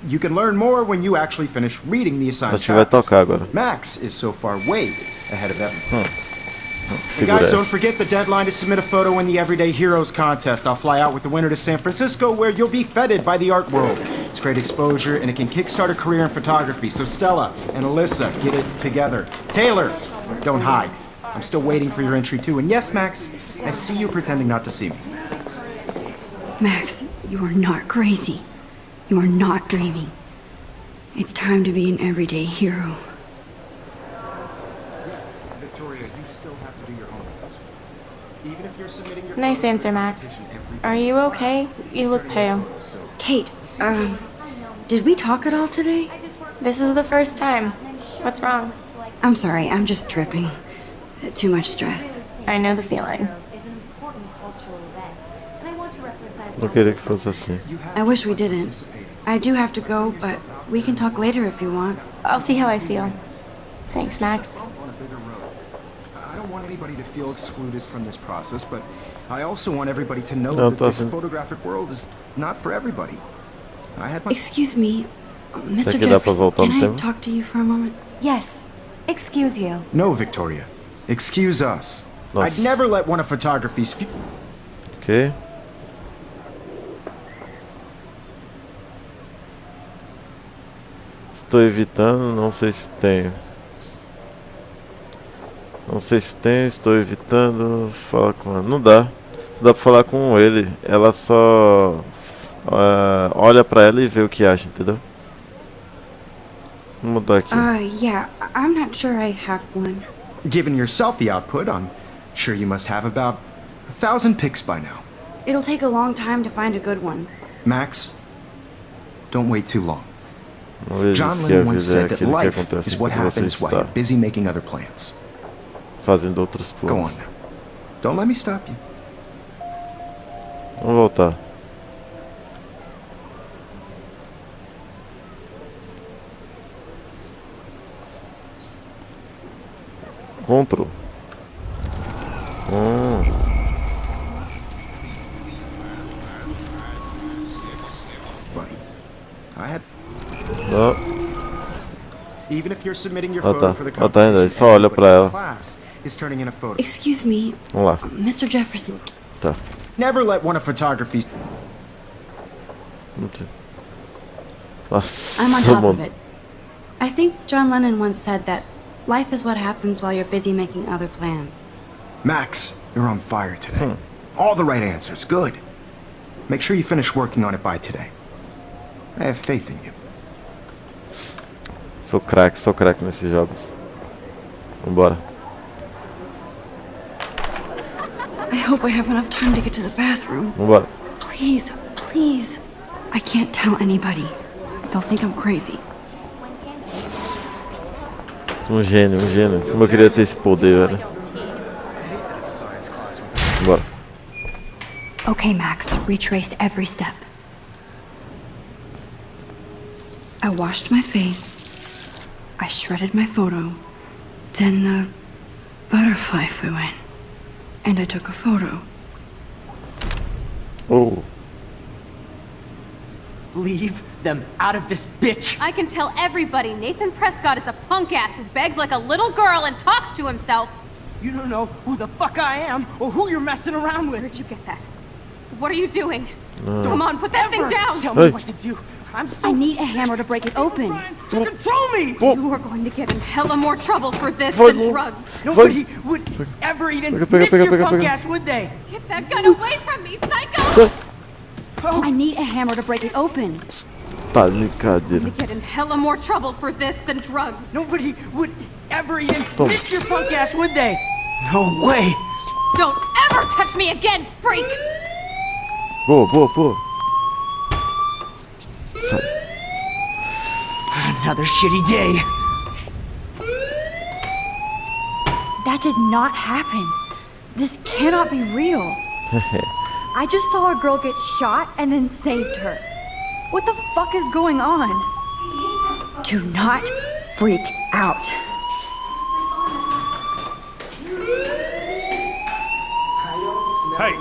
S3: You can learn more when you actually finish reading the assigned
S1: Acho que vai
S3: chapters.
S1: tocar agora.
S3: Max is so far way ahead of everyone. And
S1: Segura
S3: guys, don't
S1: essa.
S3: forget the deadline to submit a photo in the Everyday Heroes contest. I'll fly out with the winner to San Francisco, where you'll be feted by the art world. It's great exposure, and it can kickstart a career in photography. So Stella and Alyssa, get it together. Taylor, don't hide. I'm still waiting for your entry too. And yes, Max, I see you pretending not to see me.
S2: Max, you are not crazy. You are not dreaming. It's time to be an everyday hero.
S3: Yes, Victoria, you still have to do your homework. Even if you're submitting your
S5: Nice answer, Max. Are you okay? You look pale.
S2: Kate, did we talk at all today?
S5: This is the first time. What's wrong?
S2: I'm sorry, I'm just tripping. Too much stress.
S5: I know the feeling.
S4: Is an important cultural event, and I want to represent.
S1: Eu queria que fosse assim.
S2: I wish we didn't. I do have to go, but we can talk later if you want.
S5: I'll see how I feel. Thanks, Max.
S3: on a bigger road. I don't want anybody to feel excluded from this process, but I also want everybody to know that this
S1: doesn't.
S3: photographic world is not for everybody. I had my
S2: Excuse me, Mr.
S1: que dá pra
S2: Jefferson,
S1: voltar no
S2: can I
S1: tempo?
S2: talk to you for a moment?
S4: Yes. Excuse you.
S3: No, Victoria. Excuse us.
S1: Nossa.
S3: I'd never let one of photography's
S1: Ok. Estou evitando, não sei se tenho. Não sei se tenho, estou evitando falar com ela. Não dá. Não dá pra falar com ele. Ela só olha pra ela e vê o que acha, entendeu? Vou mudar aqui.
S2: Yeah, I'm not sure I have one.
S3: Given your selfie output, I'm sure you must have about 1,000 pics by now.
S2: It'll take a long time to find a good one.
S3: Max, don't wait too long.
S1: Não existe
S3: John
S1: que a
S3: Lennon once
S1: vida é
S3: said that
S1: aquilo que
S3: life
S1: acontece
S3: is what
S1: enquanto você
S3: happens while
S1: está
S3: you're busy making other plans.
S1: fazendo outros
S3: Go on
S1: planos.
S3: now. Don't let me stop you.
S1: Vamos voltar. Control.
S3: Buddy, I had.
S1: Não.
S3: Even if you're submitting your
S1: Ah,
S3: photo
S1: tá.
S3: for the
S1: Ah, tá, ainda.
S3: competition,
S1: Só olha pra
S3: everybody in
S1: ela.
S3: class is turning in a photo.
S2: Excuse me,
S1: Vamos lá.
S2: Mr. Jefferson.
S1: Tá.
S3: Never let one of photography's.
S1: Não tem-
S2: I'm on
S1: Nossa,
S2: top of
S1: mano.
S2: it. I think John Lennon once said that life is what happens while you're busy making other plans.
S3: Max, you're on fire today. All the right answers. Good. Make sure you finish working on it by today. I have faith in you.
S1: Sou craque nesses jogos. Vambora.
S2: I hope I have enough time to get to the bathroom.
S1: Vambora.
S2: Please, please. I can't tell anybody. They'll think I'm crazy.
S1: Um gênio, um gênio. Como eu queria ter esse poder, velho. Bora.
S2: Okay, Max, retrace every step. I washed my face. I shredded my photo. Then the butterfly flew in. And I took a photo.
S1: Oh.
S7: Leave them out of this bitch!
S9: I can tell everybody Nathan Prescott is a punk ass who begs like a little girl and talks to himself.
S7: You don't know who the fuck I am or who you're messing around with.
S9: Where'd you get that? What are you doing? Come on, put that thing down!
S7: Tell
S1: Hey.
S7: me what to do. I'm so
S2: I need a hammer to break it open.
S7: trying to control me.
S9: You are going to get in hella more trouble for this
S1: Vai,
S9: than
S1: não.
S9: drugs.
S7: Nobody would ever even
S1: Pega,
S7: lift
S1: pega,
S7: your
S1: pega,
S7: punk
S1: pega.
S7: ass, would they?
S9: Get that gun away from me, psycho!
S2: I need a hammer to break it open.
S1: Tá de brincadeira.
S9: To get in hella more trouble for this than drugs.
S7: Nobody would ever even
S1: Tom.
S7: lift your punk ass, would they? No way.
S9: Don't ever touch me again, freak!
S1: Boa, boa, boa. Sai.
S7: Another shitty day.
S2: That did not happen. This cannot be real. I just saw a girl get shot and then saved her. What the fuck is going on? Do not freak out.
S10: Hey,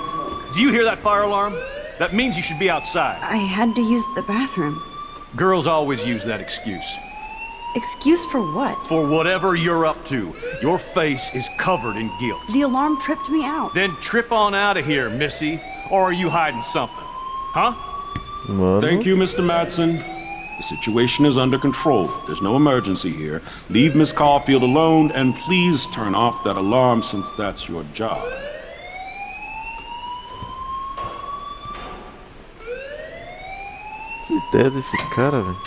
S10: do you hear that fire alarm? That means you should be outside.
S2: I had to use the bathroom.
S10: Girls always use that excuse.
S2: Excuse for what?
S10: For whatever you're up to, your face is covered in guilt.
S2: The alarm tripped me out.
S10: Then trip on out of here, Missy. Or are you hiding something? Huh?
S1: Mano.
S11: Thank you, Mr. Madsen. The situation is under control. There's no emergency here. Leave Miss Caulfield alone, and please turn off that alarm since that's your job.
S1: Que ideia desse cara, velho.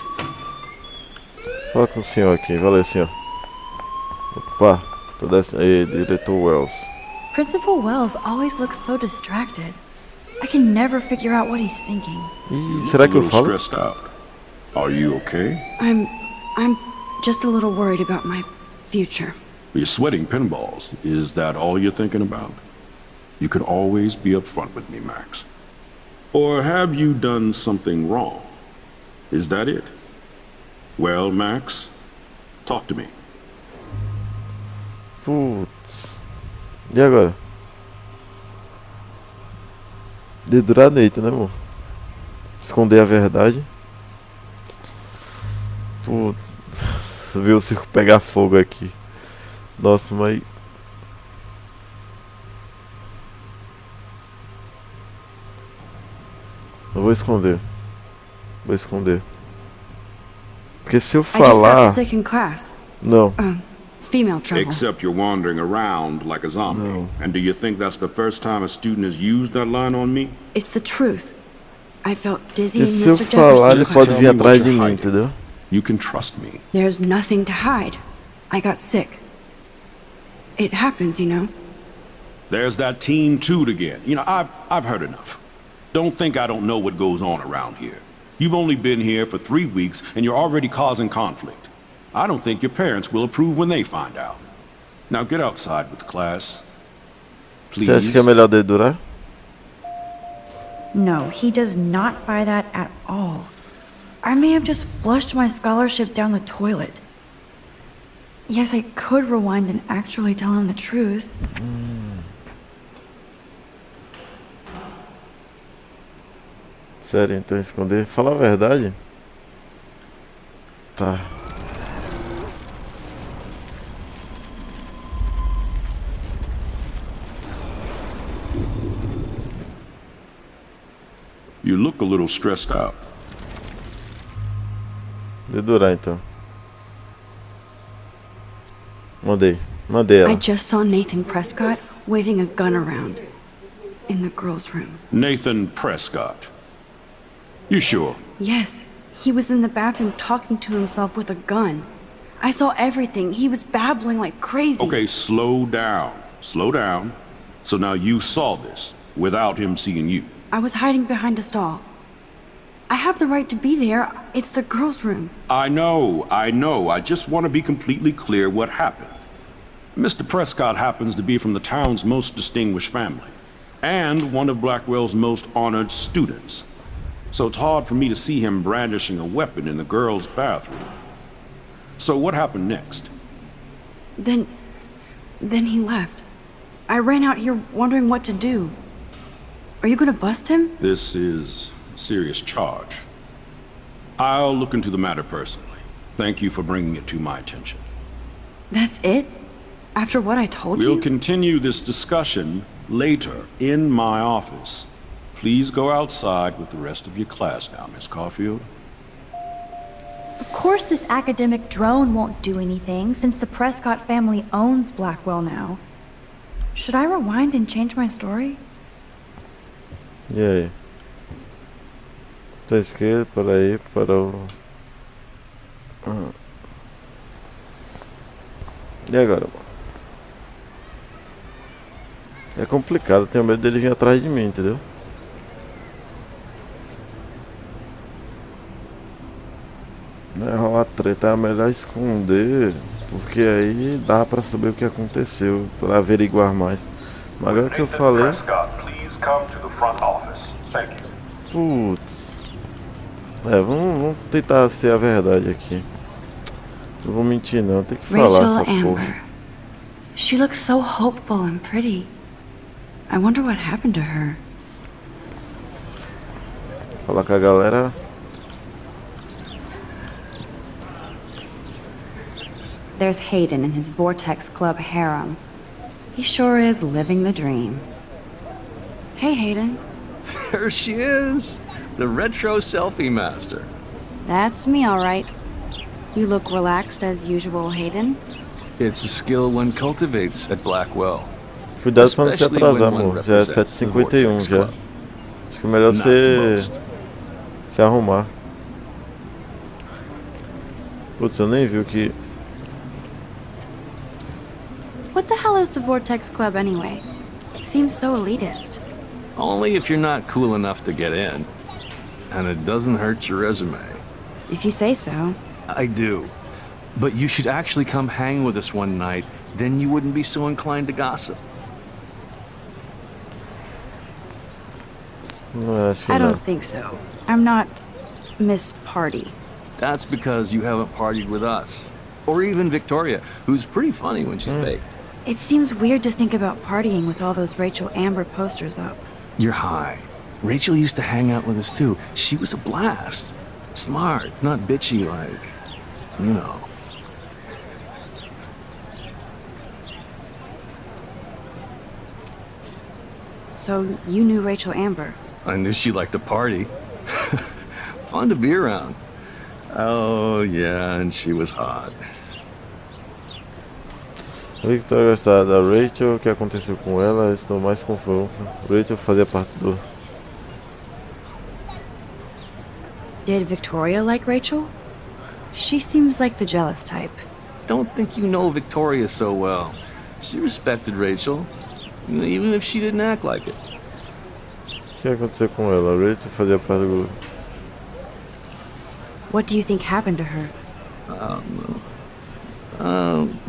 S1: Fala com o senhor aqui. Valeu, senhor. Opa. Tô descendo. Aí, diretor Wells.
S2: Principal Wells always looks so distracted. I can never figure out what he's thinking.
S1: Ih, será que
S11: A
S1: eu
S11: little
S1: falo?
S11: stressed out. Are you okay?
S2: I'm just a little worried about my future.
S11: You're sweating pinballs. Is that all you're thinking about? You can always be upfront with me, Max. Or have you done something wrong? Is that it? Well, Max, talk to me.
S1: Putz. E agora? Dedurar Nathan, né, amor? Esconder a verdade. Putz. Ver o circo pegar fogo aqui. Nossa, mas... Eu vou esconder. Vou esconder. Porque se eu
S2: I just got
S1: falar...
S2: sick in class.
S1: Não.
S2: Female trouble.
S11: Except you're wandering around like a zombie.
S1: No.
S11: And do you think that's the first time a student has used that line on me?
S2: It's the truth. I felt dizzy
S1: Porque
S2: in
S1: se eu
S2: Mr.
S1: falar, ele
S2: Jefferson's
S1: pode
S2: class.
S1: vir
S11: Tell me
S1: atrás
S11: what
S1: de
S11: you're
S1: mim,
S11: hiding.
S1: entendeu?
S11: You can trust me.
S2: There's nothing to hide. I got sick. It happens, you know.
S11: There's that teen toot again. You know, I've heard enough. Don't think I don't know what goes on around here. You've only been here for 3 weeks and you're already causing conflict. I don't think your parents will approve when they find out. Now get outside with class.
S1: Você acha que é
S11: Please.
S1: melhor dele durar?
S2: No, he does not buy that at all. I may have just flushed my scholarship down the toilet. Yes, I could rewind and actually tell him the truth.
S1: Sério, então esconder. Fala a verdade? Tá.
S11: You look a little stressed out.
S1: De durar então. Mandei ela.
S2: I just saw Nathan Prescott waving a gun around in the girls' room.
S11: Nathan Prescott. You sure?
S2: Yes, he was in the bathroom talking to himself with a gun. I saw everything. He was babbling like crazy.
S11: Okay, slow down. Slow down. So now you saw this without him seeing you.
S2: I was hiding behind a stall. I have the right to be there. It's the girls' room.
S11: I know. I just want to be completely clear what happened. Mr. Prescott happens to be from the town's most distinguished family, and one of Blackwell's most honored students. So it's hard for me to see him brandishing a weapon in the girls' bathroom. So what happened next?
S2: Then he left. I ran out here wondering what to do. Are you gonna bust him?
S11: This is a serious charge. I'll look into the matter personally. Thank you for bringing it to my attention.
S2: That's it? After what I told
S11: We'll
S2: you?
S11: continue this discussion later in my office. Please go outside with the rest of your class now, Miss Caulfield.
S12: Of course this academic drone won't do anything, since the Prescott family owns Blackwell now.
S2: Should I rewind and change my story?
S1: E aí? Pra esquerda, para aí, para o... E agora, mano? É complicado, tenho medo dele vir atrás de mim, entendeu? Não é rolar treta, é melhor esconder, porque aí dá pra saber o que aconteceu, pra averiguar mais. Mas agora que eu falei... Putz... vamos tentar ser a verdade aqui. Não vou mentir não, tem que falar
S2: Rachel
S1: essa porra.
S2: Amber. She looks so hopeful and pretty. I wonder what happened to her.
S1: Falar com a galera.
S2: There's Hayden in his Vortex Club harem. He sure is living the dream. Hey, Hayden.
S10: There she is, the retro selfie master.
S2: That's me, all right. You look relaxed as usual, Hayden.
S10: It's a skill one cultivates at Blackwell.
S1: Cuidado pra não se atrasar, amor. Já é 7h51 já. Acho que é melhor você se arrumar. Putz, eu nem vi o que...
S2: What the hell is the Vortex Club anyway? It seems so elitist.
S10: Only if you're not cool enough to get in. And it doesn't hurt your resume.
S2: If you say so.
S10: I do. But you should actually come hang with us one night, then you wouldn't be so inclined to gossip.
S1: Não, acho que
S2: I
S1: não.
S2: don't think so. I'm not Miss Party.
S10: That's because you haven't partied with us. Or even Victoria, who's pretty funny when she's baked.
S2: It seems weird to think about partying with all those Rachel Amber posters up.
S10: You're high. Rachel used to hang out with us too. She was a blast. Smart, not bitchy like, you know.
S2: So you knew Rachel Amber?
S10: I knew she liked to party. Fun to be around. Oh, yeah, and she was hot.
S1: A Victoria gostava da Rachel, o que aconteceu com ela, estou mais confuso. Rachel fazia parte do...
S2: Did Victoria like Rachel? She seems like the jealous type.
S10: Don't think you know Victoria so well. She respected Rachel, even if she didn't act like it.
S1: O que aconteceu com ela? A Rachel fazia parte do...
S2: What do you think happened to her?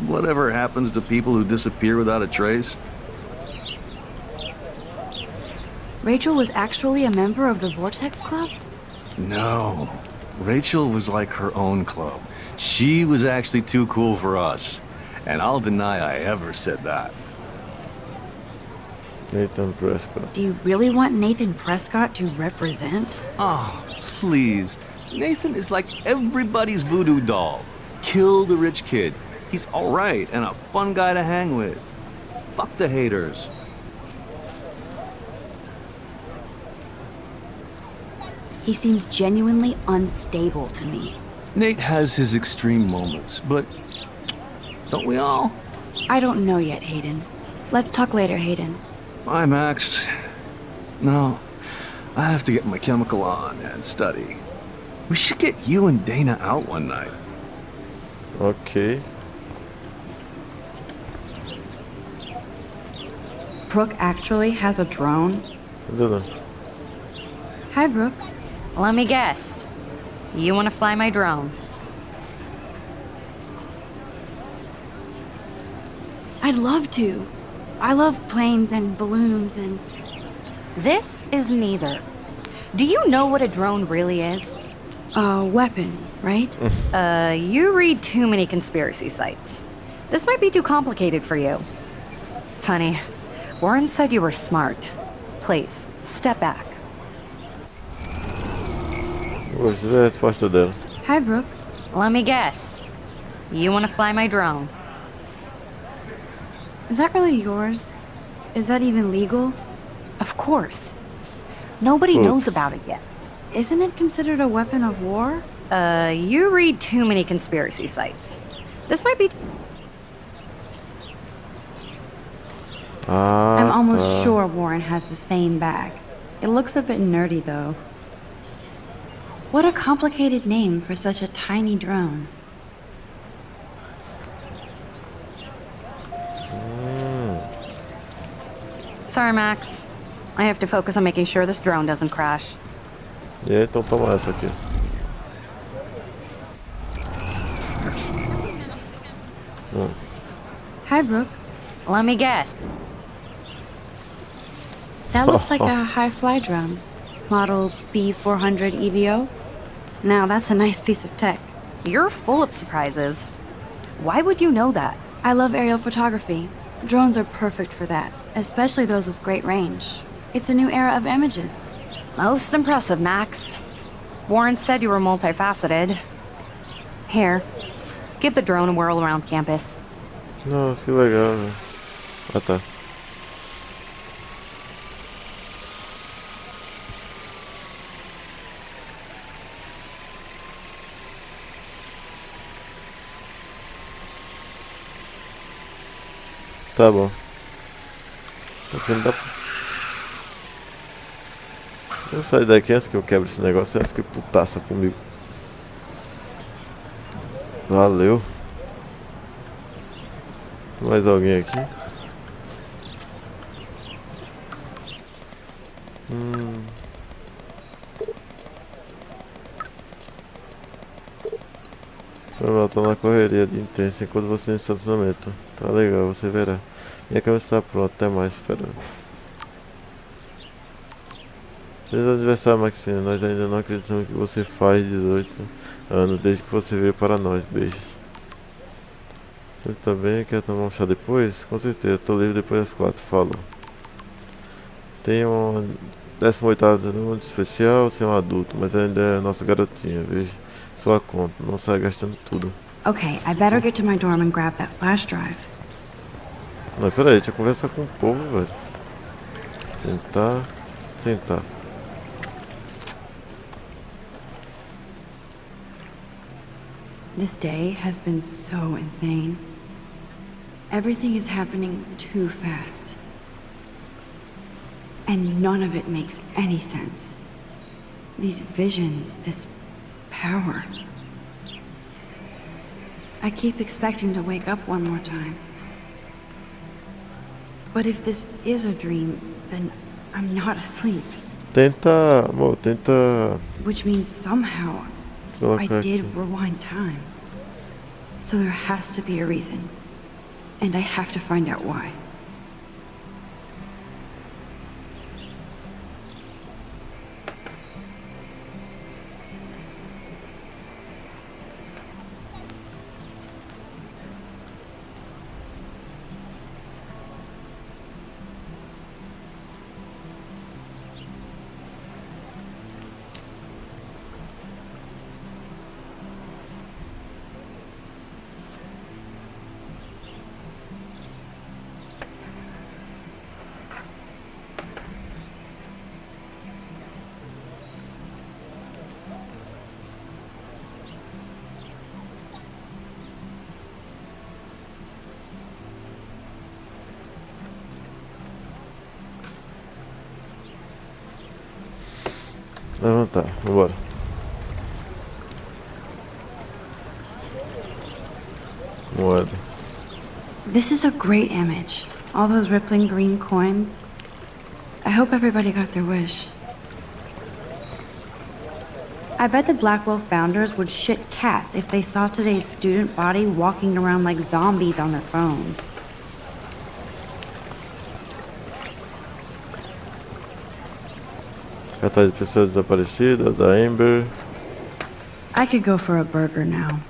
S10: Whatever happens to people who disappear without a trace?
S2: Rachel was actually a member of the Vortex Club?
S10: No. Rachel was like her own club. She was actually too cool for us. And I'll deny I ever said that.
S1: Nathan Prescott.
S2: Do you really want Nathan Prescott to represent?
S10: Oh, please. Nathan is like everybody's voodoo doll. Kill the rich kid. He's alright and a fun guy to hang with. Fuck the haters.
S2: He seems genuinely unstable to me.
S10: Nate has his extreme moments, but don't we all?
S2: I don't know yet, Hayden. Let's talk later, Hayden.
S10: Bye, Max. No, I have to get my chemical on and study. We should get you and Dana out one night.
S1: Ok.
S2: Brooke actually has a drone?
S1: Entendeu?
S2: Hi, Brooke.
S4: Let me guess. You want to fly my drone?
S2: I'd love to. I love planes and balloons and...
S4: This is neither. Do you know what a drone really is?
S2: A weapon, right?
S4: You read too many conspiracy sites. This might be too complicated for you. Funny. Warren said you were smart. Please, step back.
S1: Gostei da resposta dela.
S2: Hi, Brooke.
S4: Let me guess. You want to fly my drone?
S2: Is that really yours? Is that even legal?
S4: Of course. Nobody knows about it yet.
S2: Isn't it considered a weapon of war?
S4: You read too many conspiracy sites. This might be...
S2: I'm almost sure Warren has the same bag. It looks a bit nerdy, though. What a complicated name for such a tiny drone.
S4: Sorry, Max. I have to focus on making sure this drone doesn't crash.
S1: E aí, então toma essa aqui.
S2: Hi, Brooke.
S4: Let me guess.
S2: That looks like a high-fly drone. Model B400 EVO. Now, that's a nice piece of tech.
S4: You're full of surprises. Why would you know that?
S2: I love aerial photography. Drones are perfect for that, especially those with great range. It's a new era of images.
S4: Most impressive, Max. Warren said you were multifaceted. Here, give the drone a whirl around campus.
S1: Nossa, que legal, velho. Ah, tá. Tá bom. Aqui não dá pra... Vamos sair daqui antes que eu quebre esse negócio. Ela fica putaça comigo. Valeu. Mais alguém aqui? Foi voltando na correria de intensa enquanto você no estacionamento. Tá legal, você verá. Minha câmera está pronta, até mais, esperando. Feliz aniversário, Maxine. Nós ainda não acreditamos que você faz 18 anos desde que você veio para nós. Beijos. Você também quer tomar um chá depois? Com certeza, tô livre depois das 4. Falou. Tem uma 18ª de especial, você é um adulto, mas ainda é nossa garotinha. Veja sua conta, não sai gastando tudo.
S2: Okay, I better get to my dorm and grab that flash drive.
S1: Não, peraí, deixa eu conversar com o povo, velho. Sentar, sentar.
S2: This day has been so insane. Everything is happening too fast. And none of it makes any sense. These visions, this power. I keep expecting to wake up one more time. But if this is a dream, then I'm not asleep.
S1: Tenta, amor, tenta...
S2: Which means somehow
S1: Colocar
S2: I
S1: aqui.
S2: did rewind time. So there has to be a reason. And I have to find out why.
S1: Levantar, vambora. Moeda.
S2: This is a great image. All those rippling green coins. I hope everybody got their wish. I bet the Blackwell founders would shit cats if they saw today's student body walking around like zombies on their phones.
S1: Cartaz de pessoa desaparecida, da Amber.
S2: I could go for a burger now.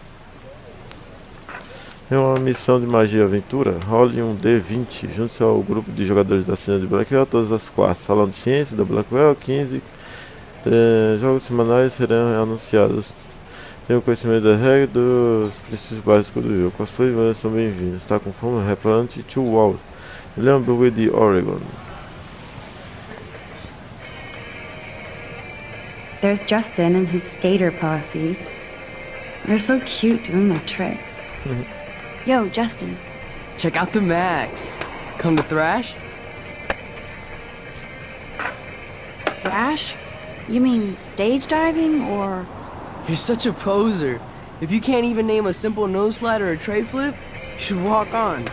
S1: É uma missão de magia e aventura. Role um D20. Junte-se ao grupo de jogadores da cena de Blackwell todas as quartas. Salão de ciência da Blackwell 15. Jogos semanais serão anunciados. Tenho conhecimento da regra dos princípios básicos do jogo. Cosplay são bem-vindos. Está com fome? Restaurante Two Walls. Lembre de Oregon.
S2: There's Justin and his skater posse. They're so cute doing their tricks. Yo, Justin.
S7: Check out the Max. Come to Thrash?
S2: Thrash? You mean stage diving or...
S7: You're such a poser. If you can't even name a simple nose slide or a tray flip, you should walk on.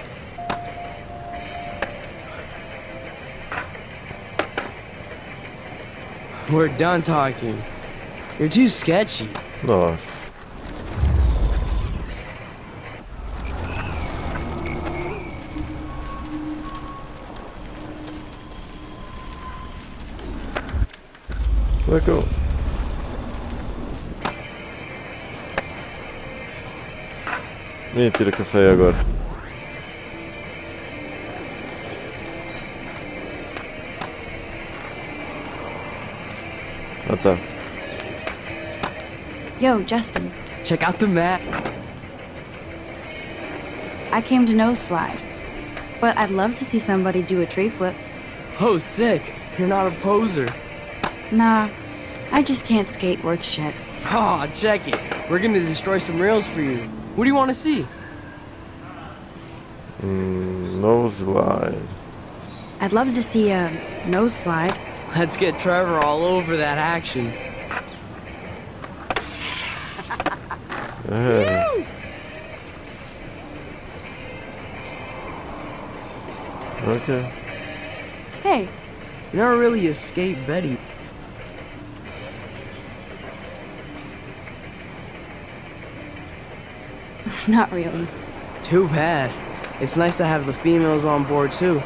S7: We're done talking. You're too sketchy.
S1: Nossa. Como é que eu... Mentira que eu saí agora. Ah tá.
S2: Yo, Justin.
S7: Check out the map.
S2: I came to nose slide. But I'd love to see somebody do a tree flip.
S7: Oh, sick. You're not a poser.
S2: Nah, I just can't skate worth shit.
S7: Aw, check it. We're gonna destroy some rails for you. What do you want to see?
S1: Nose slide.
S2: I'd love to see a nose slide.
S7: Let's get Trevor all over that action.
S1: É. Okay.
S7: Hey, you never really escaped Betty.
S2: Not really.
S7: Too bad. It's nice to have the females on board too.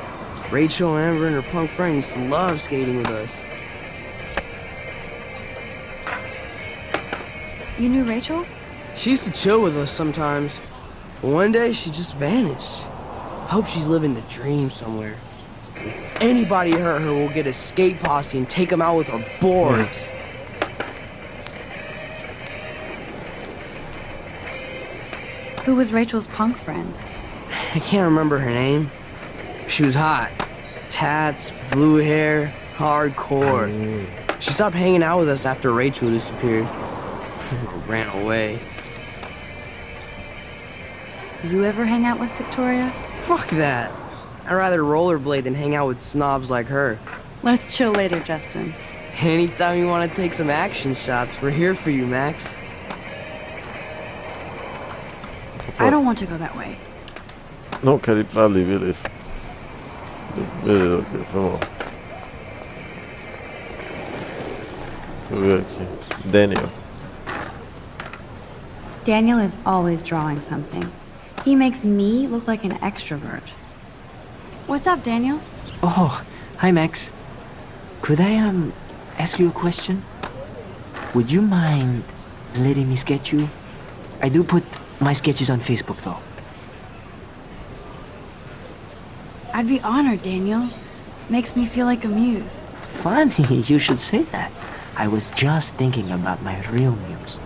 S7: Rachel, Amber, and her punk friend used to love skating with us.
S2: You knew Rachel?
S7: She used to chill with us sometimes. But one day, she just vanished. I hope she's living the dream somewhere. If anybody hurt her, we'll get a skate posse and take them out with our boards.
S2: Who was Rachel's punk friend?
S7: I can't remember her name. She was hot. Tats, blue hair, hardcore. She stopped hanging out with us after Rachel disappeared. Or ran away.
S2: You ever hang out with Victoria?
S7: Fuck that. I'd rather rollerblade than hang out with snobs like her.
S2: Let's chill later, Justin.
S7: Anytime you want to take some action shots, we're here for you, Max.
S2: I don't want to go that way.
S1: Não quero ir pra ali, beleza. Beleza, ok, foi mal. Deixa eu ver aqui. Daniel.
S2: Daniel is always drawing something. He makes me look like an extrovert. What's up, Daniel?
S7: Oh, hi Max. Could I, ask you a question? Would you mind letting me sketch you? I do put my sketches on Facebook, though.
S2: I'd be honored, Daniel. Makes me feel like a muse.
S7: Funny, you should say that. I was just thinking about my real muse.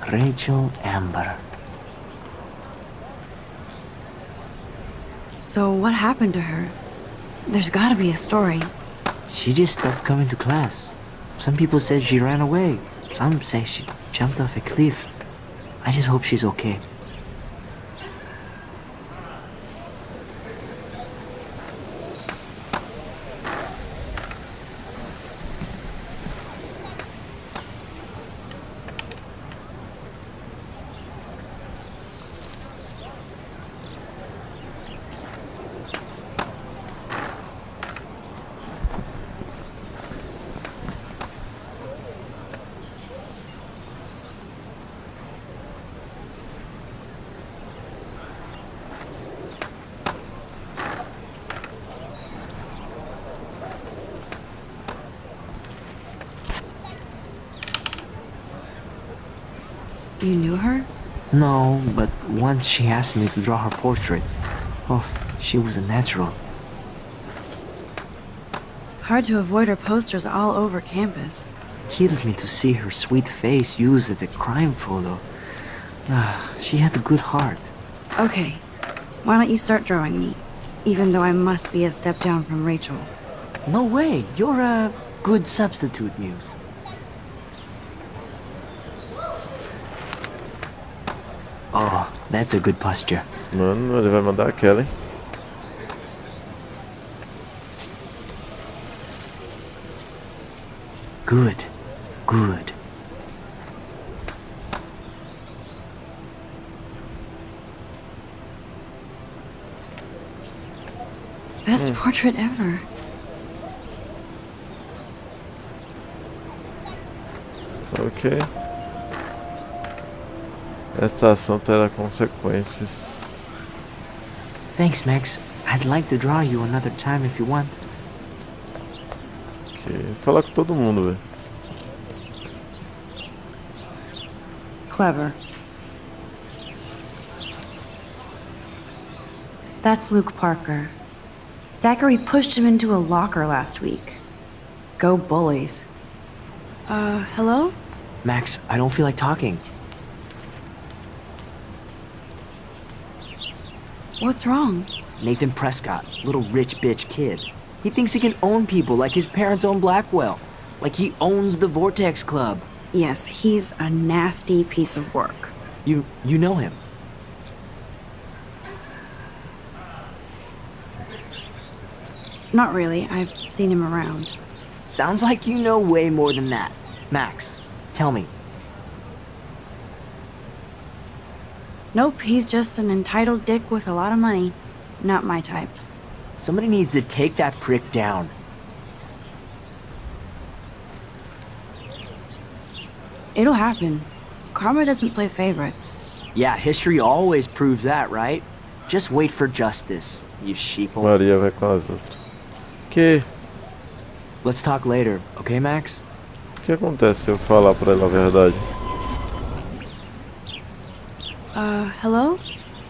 S7: Rachel Amber.
S2: So what happened to her? There's gotta be a story.
S7: She just stopped coming to class. Some people said she ran away. Some say she jumped off a cliff. I just hope she's okay.
S2: You knew her?
S7: No, but once she asked me to draw her portrait. Oh, she was a natural.
S2: Hard to avoid her posters all over campus.
S7: Kills me to see her sweet face used as a crime photo. She had a good heart.
S2: Okay, why don't you start drawing me? Even though I must be a step down from Rachel.
S7: No way, you're a good substitute, Muse. Oh, that's a good posture.
S1: Mano, ele vai mandar aquela, hein?
S7: Good, good.
S2: Best portrait ever.
S1: Ok. Esta ação terá consequências.
S7: Thanks, Max. I'd like to draw you another time if you want.
S1: Ok. Falar com todo mundo, velho.
S2: Clever. That's Luke Parker. Zachary pushed him into a locker last week. Go bullies. Hello?
S7: Max, I don't feel like talking.
S2: What's wrong?
S7: Nathan Prescott, little rich bitch kid. He thinks he can own people like his parents own Blackwell. Like he owns the Vortex Club.
S2: Yes, he's a nasty piece of work.
S7: You know him?
S2: Not really. I've seen him around.
S7: Sounds like you know way more than that. Max, tell me.
S2: Nope, he's just an entitled dick with a lot of money. Not my type.
S7: Somebody needs to take that prick down.
S2: It'll happen. Karma doesn't play favorites.
S7: Yeah, history always proves that, right? Just wait for justice, you sheeple.
S1: Maria vai com as outras. Que?
S7: Let's talk later, okay, Max?
S1: O que acontece se eu falar pra ela a verdade?
S2: Hello?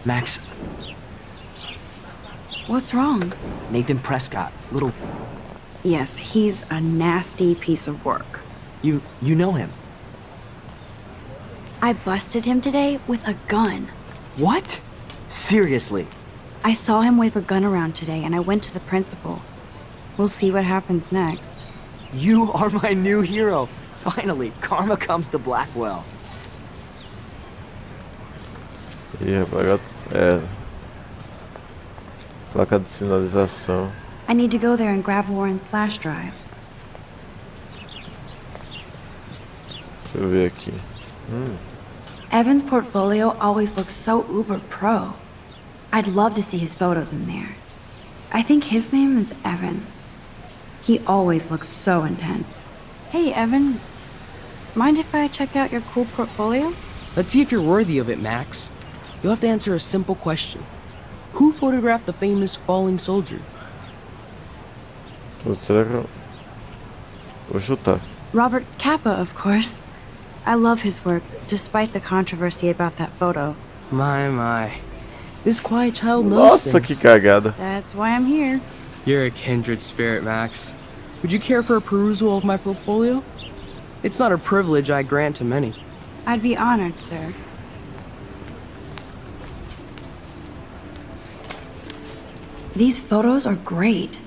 S7: Max,
S2: What's wrong?
S7: Nathan Prescott, little...
S2: Yes, he's a nasty piece of work.
S7: You know him?
S2: I busted him today with a gun.
S7: What? Seriously?
S2: I saw him wave a gun around today and I went to the principal. We'll see what happens next.
S7: You are my new hero. Finally, karma comes to Blackwell.
S1: Ih, rapaz, placa de sinalização.
S2: I need to go there and grab Warren's flash drive.
S1: Deixa eu ver aqui.
S2: Evan's portfolio always looks so uber pro. I'd love to see his photos in there. I think his name is Evan. He always looks so intense. Hey, Evan. Mind if I check out your cool portfolio?
S13: Let's see if you're worthy of it, Max. You'll have to answer a simple question. Who photographed the famous falling soldier?
S1: Será que eu... Vou chutar.
S2: Robert Capa, of course. I love his work, despite the controversy about that photo.
S13: My. This quiet child knows
S1: Nossa,
S13: things.
S1: que cagada.
S2: That's why I'm here.
S13: You're a kindred spirit, Max. Would you care for a perusal of my portfolio? It's not a privilege I grant to many.
S2: I'd be honored, sir. These photos are great.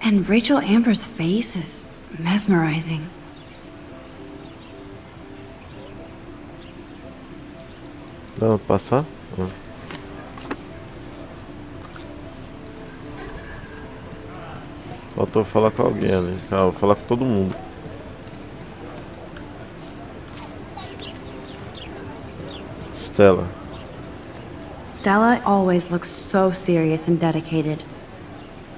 S2: And Rachel Amber's face is mesmerizing.
S1: Dá pra passar? Faltou falar com alguém ali. Ah, vou falar com todo mundo. Stella.
S2: Stella always looks so serious and dedicated.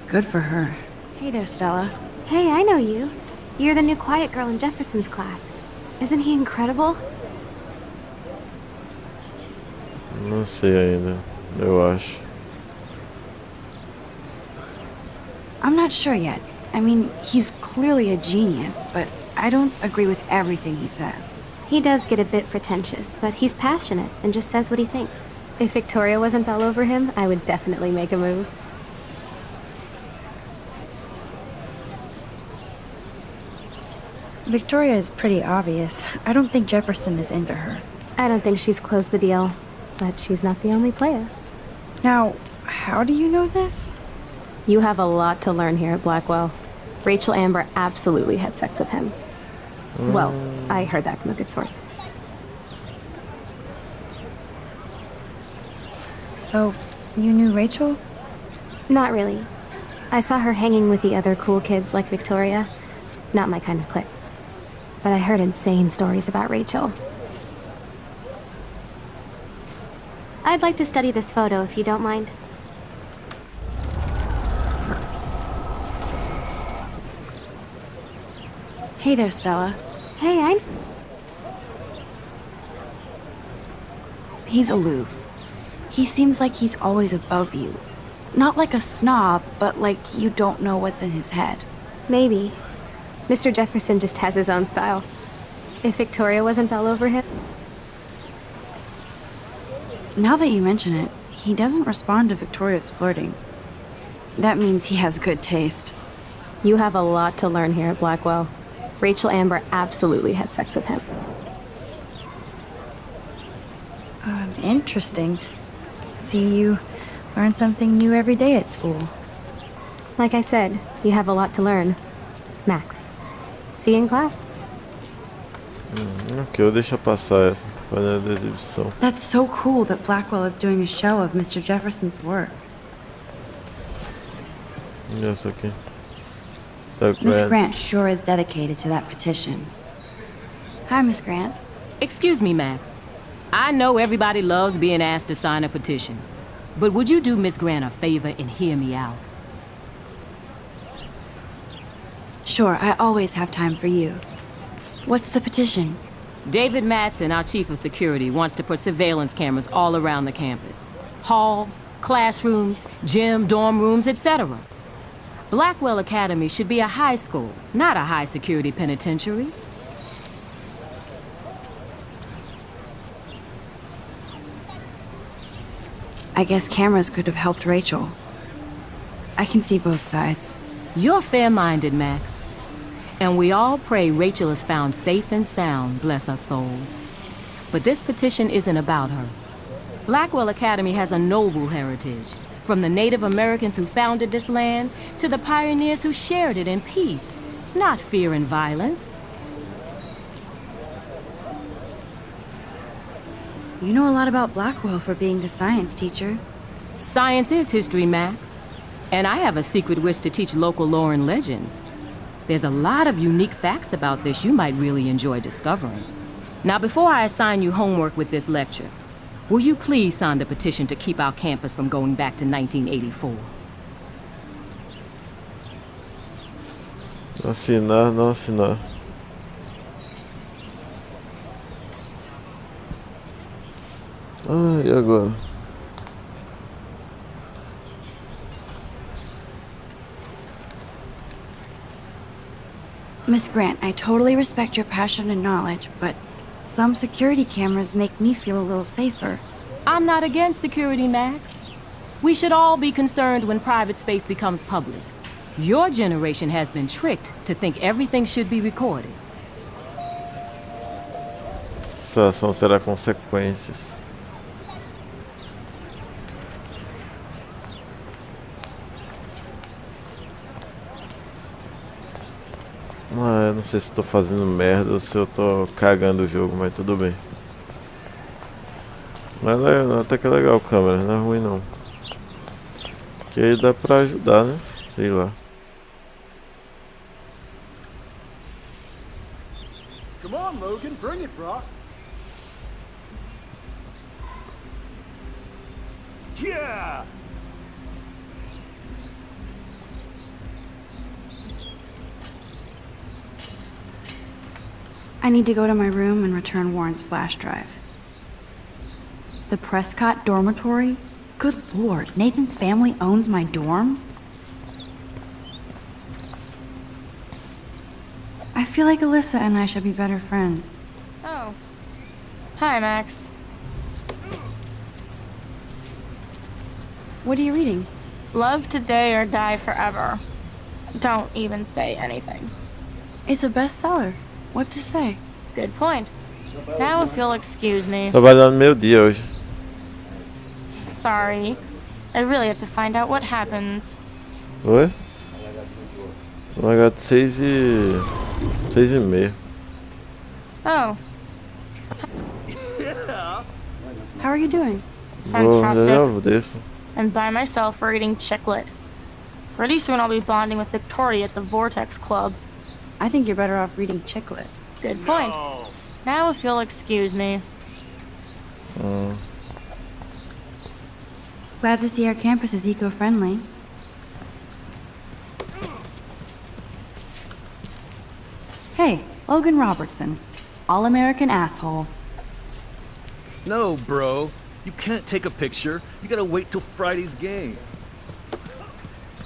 S2: Good for her. Hey there, Stella.
S9: Hey, I know you. You're the new quiet girl in Jefferson's class. Isn't he incredible?
S1: Não sei ainda. Eu acho.
S2: I'm not sure yet. I mean, he's clearly a genius, but I don't agree with everything he says.
S9: He does get a bit pretentious, but he's passionate and just says what he thinks. If Victoria wasn't all over him, I would definitely make a move.
S2: Victoria is pretty obvious. I don't think Jefferson is into her.
S9: I don't think she's closed the deal, but she's not the only player.
S2: Now, how do you know this?
S9: You have a lot to learn here at Blackwell. Rachel Amber absolutely had sex with him. Well, I heard that from a good source.
S2: So, you knew Rachel?
S9: Not really. I saw her hanging with the other cool kids like Victoria. Not my kind of clique. But I heard insane stories about Rachel. I'd like to study this photo if you don't mind.
S2: Hey there, Stella.
S9: Hey,
S2: He's aloof. He seems like he's always above you. Not like a snob, but like you don't know what's in his head.
S9: Maybe. Mr. Jefferson just has his own style. If Victoria wasn't all over him...
S2: Now that you mention it, he doesn't respond to Victoria's flirting. That means he has good taste.
S9: You have a lot to learn here at Blackwell. Rachel Amber absolutely had sex with him.
S2: Interesting. See, you learn something new every day at school.
S9: Like I said, you have a lot to learn. Max. See you in class.
S1: Ok, eu deixo passar essa panela da exibição.
S2: That's so cool that Blackwell is doing a show of Mr. Jefferson's work.
S1: E essa aqui.
S2: Miss Grant sure is dedicated to that petition. Hi, Miss Grant.
S14: Excuse me, Max. I know everybody loves being asked to sign a petition, but would you do Miss Grant a favor and hear me out?
S2: Sure, I always have time for you. What's the petition?
S14: David Matson, our chief of security, wants to put surveillance cameras all around the campus. Halls, classrooms, gym, dorm rooms, etc. Blackwell Academy should be a high school, not a high-security penitentiary.
S2: I guess cameras could have helped Rachel. I can see both sides.
S14: You're fair-minded, Max. And we all pray Rachel is found safe and sound, bless her soul. But this petition isn't about her. Blackwell Academy has a noble heritage, from the Native Americans who founded this land to the pioneers who shared it in peace, not fear and violence.
S2: You know a lot about Blackwell for being the science teacher.
S14: Science is history, Max. And I have a secret wish to teach local lore and legends. There's a lot of unique facts about this you might really enjoy discovering. Now, before I assign you homework with this lecture, will you please sign the petition to keep our campus from going back to 1984?
S1: Assinar, não assinar. Ah, e agora?
S2: Miss Grant, I totally respect your passion and knowledge, but some security cameras make me feel a little safer.
S14: I'm not against security, Max. We should all be concerned when private space becomes public. Your generation has been tricked to think everything should be recorded.
S1: Essa ação será consequências. Ah, eu não sei se estou fazendo merda ou se eu tô cagando o jogo, mas tudo bem. Mas até que é legal a câmera, não é ruim não. Que aí dá pra ajudar, né? Sei lá.
S15: Come on, Logan, bring it, bro. Yeah!
S2: I need to go to my room and return Warren's flash drive. The Prescott dormitory? Good lord, Nathan's family owns my dorm? I feel like Alyssa and I should be better friends.
S5: Oh. Hi, Max.
S2: What are you reading?
S5: Love today or die forever. Don't even say anything.
S2: It's a bestseller. What to say?
S5: Good point. Now if you'll excuse me.
S1: Só vai dar no meu dia hoje.
S5: Sorry. I really have to find out what happens.
S1: Oi? Vou largar de 6h30.
S5: Oh.
S2: How are you doing?
S1: Vou desço.
S5: I'm by myself reading Chicklet. Pretty soon I'll be bonding with Victoria at the Vortex Club.
S2: I think you're better off reading Chicklet.
S5: Good point. Now if you'll excuse me.
S2: Glad to see our campus is eco-friendly. Hey, Logan Robertson. All-American asshole.
S10: No, bro. You can't take a picture. You gotta wait till Friday's game.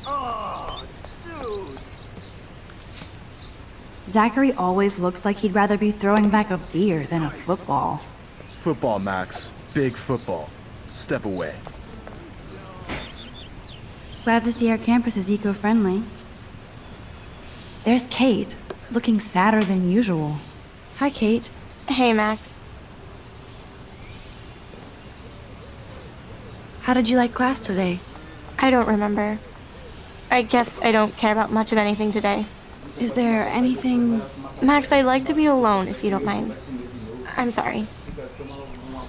S15: Oh, dude.
S2: Zachary always looks like he'd rather be throwing back a beer than a football.
S3: Football, Max. Big football. Step away.
S2: Glad to see our campus is eco-friendly. There's Kate, looking sadder than usual. Hi, Kate.
S5: Hey, Max.
S2: How did you like class today?
S5: I don't remember. I guess I don't care about much of anything today.
S2: Is there anything...
S5: Max, I'd like to be alone, if you don't mind. I'm sorry.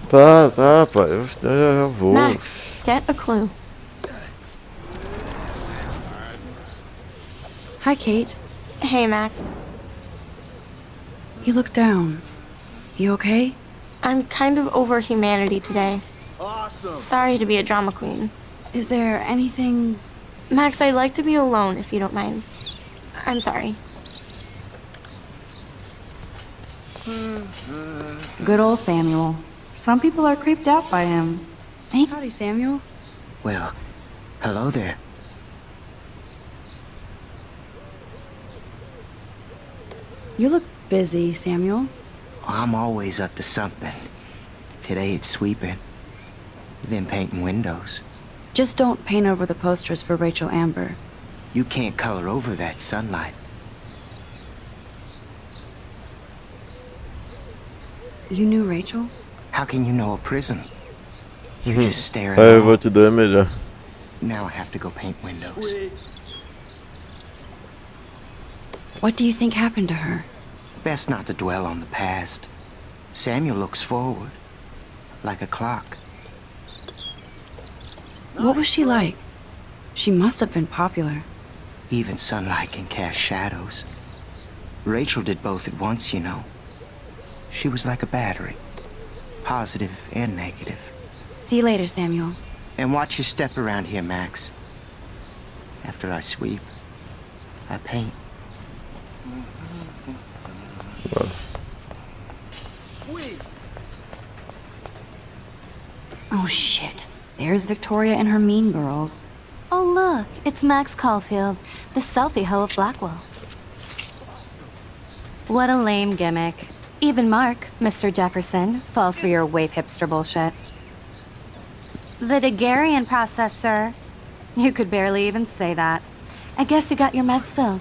S1: Tá, pai. Eu já vou.
S5: Max, get a clue.
S2: Hi, Kate.
S5: Hey, Mac.
S2: You look down. You okay?
S5: I'm kind of over humanity today.
S15: Awesome.
S5: Sorry to be a drama queen.
S2: Is there anything...
S5: Max, I'd like to be alone, if you don't mind. I'm sorry.
S2: Good old Samuel. Some people are creeped out by him. Hey, howdy, Samuel.
S16: Well, hello there.
S2: You look busy, Samuel.
S16: I'm always up to something. Today it's sweeping, then painting windows.
S2: Just don't paint over the posters for Rachel Amber.
S16: You can't color over that sunlight.
S2: You knew Rachel?
S16: How can you know a prism? You're just staring
S1: Aí eu
S16: off.
S1: vou te dar melhor.
S16: Now I have to go paint windows.
S15: Sweet.
S2: What do you think happened to her?
S16: Best not to dwell on the past. Samuel looks forward, like a clock.
S2: What was she like? She must have been popular.
S16: Even sunlight can cast shadows. Rachel did both at once, you know. She was like a battery, positive and negative.
S2: See you later, Samuel.
S16: And watch your step around here, Max. After I sweep, I paint.
S15: Sweet.
S2: Oh shit. There's Victoria and her mean girls.
S4: Oh look, it's Max Caulfield, the selfie hoe of Blackwell. What a lame gimmick. Even Mark, Mr. Jefferson, falls for your waif hipster bullshit. The Daguerrean process, sir. You could barely even say that. I guess you got your meds filled.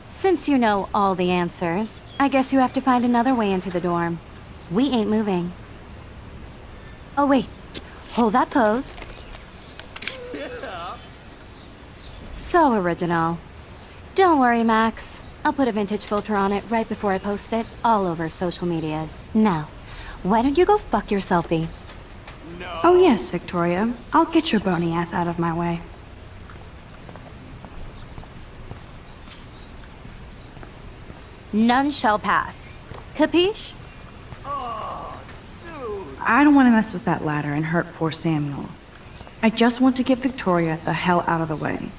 S4: Since you know all the answers, I guess you have to find another way into the dorm. We ain't moving. Oh wait, hold that pose. So original. Don't worry, Max. I'll put a vintage filter on it right before I post it all over social medias. Now, why don't you go fuck your selfie?
S2: Oh yes, Victoria. I'll get your bony ass out of my way.
S4: None shall pass. Capiche?
S2: I don't want to mess with that ladder and hurt poor Samuel. I just want to get Victoria the hell out of the way.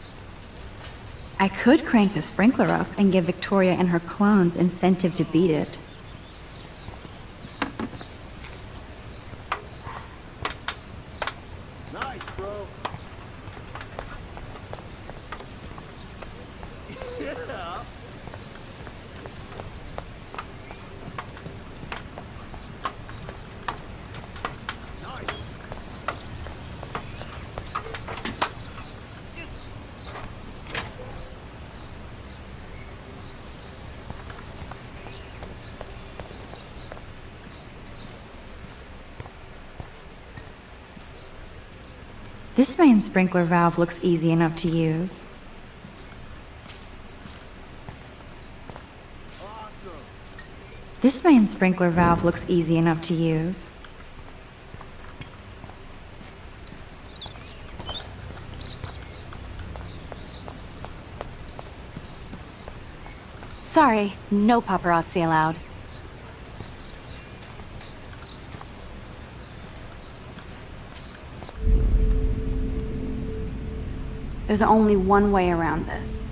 S2: I could crank the sprinkler up and give Victoria and her clones incentive to beat it.
S15: Nice, bro. Yeah.
S2: This main sprinkler valve looks easy enough to use. This main sprinkler valve looks easy enough to use.
S4: Sorry, no paparazzi allowed.
S2: There's only one way around this.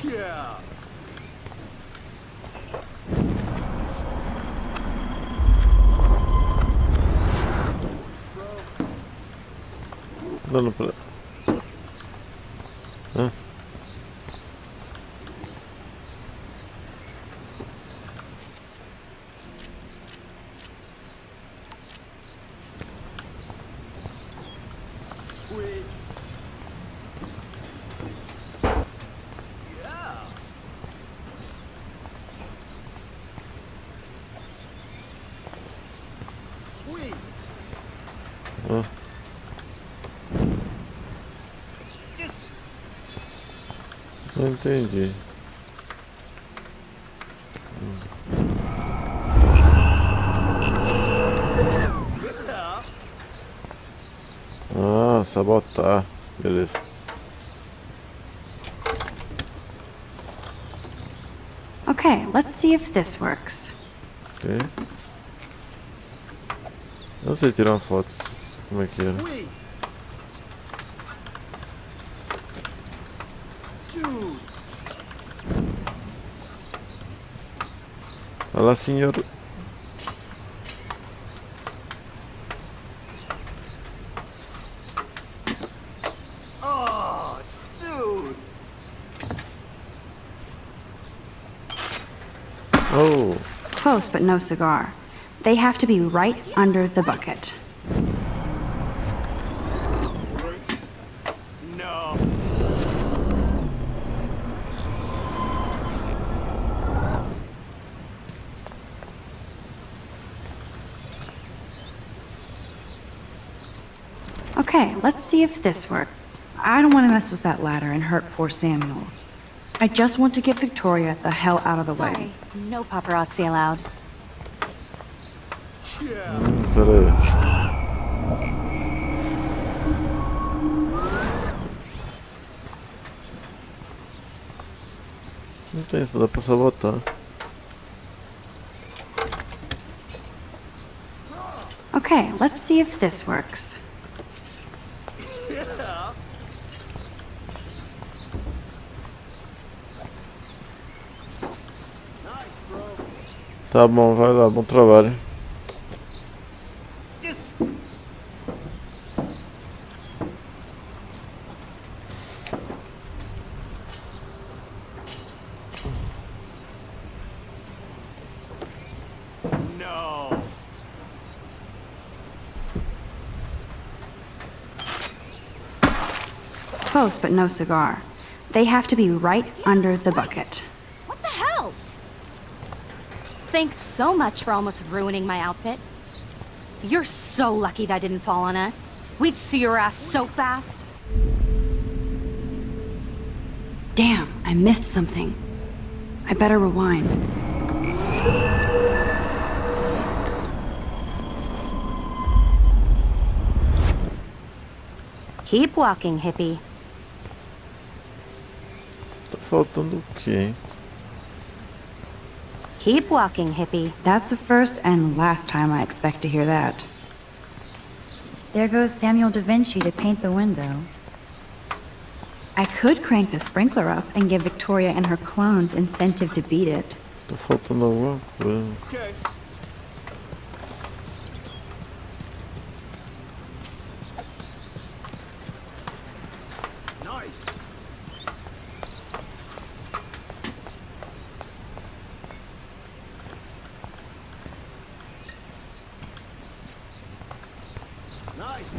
S15: Yeah.
S1: Dando pra... Hã?
S15: Sweet. Yeah. Sweet.
S1: Hã? Não entendi. Ah, sabotar. Beleza.
S2: Okay, let's see if this works.
S1: Ok. Não sei tirar uma foto. Como é que era?
S15: Sweet. Dude.
S1: Olá, senhor.
S15: Oh, dude.
S1: Oh.
S2: Close, but no cigar. They have to be right under the bucket.
S15: No.
S2: Okay, let's see if this works. I don't want to mess with that ladder and hurt poor Samuel. I just want to get Victoria the hell out of the way.
S4: Sorry, no paparazzi allowed.
S1: Pera aí. Não tem, só dá pra sabotar.
S2: Okay, let's see if this works.
S1: Tá bom, vai lá, bom trabalho.
S15: No.
S2: Close, but no cigar. They have to be right under the bucket.
S4: What the hell? Thanks so much for almost ruining my outfit. You're so lucky that didn't fall on us. We'd see your ass so fast.
S2: Damn, I missed something. I better rewind.
S4: Keep walking, hippie.
S1: Tá faltando o quê, hein?
S4: Keep walking, hippie.
S2: That's the first and last time I expect to hear that.
S12: There goes Samuel da Vinci to paint the window.
S2: I could crank the sprinkler up and give Victoria and her clones incentive to beat it.
S1: Tá faltando alguma coisa.
S15: Okay. Nice. Nice.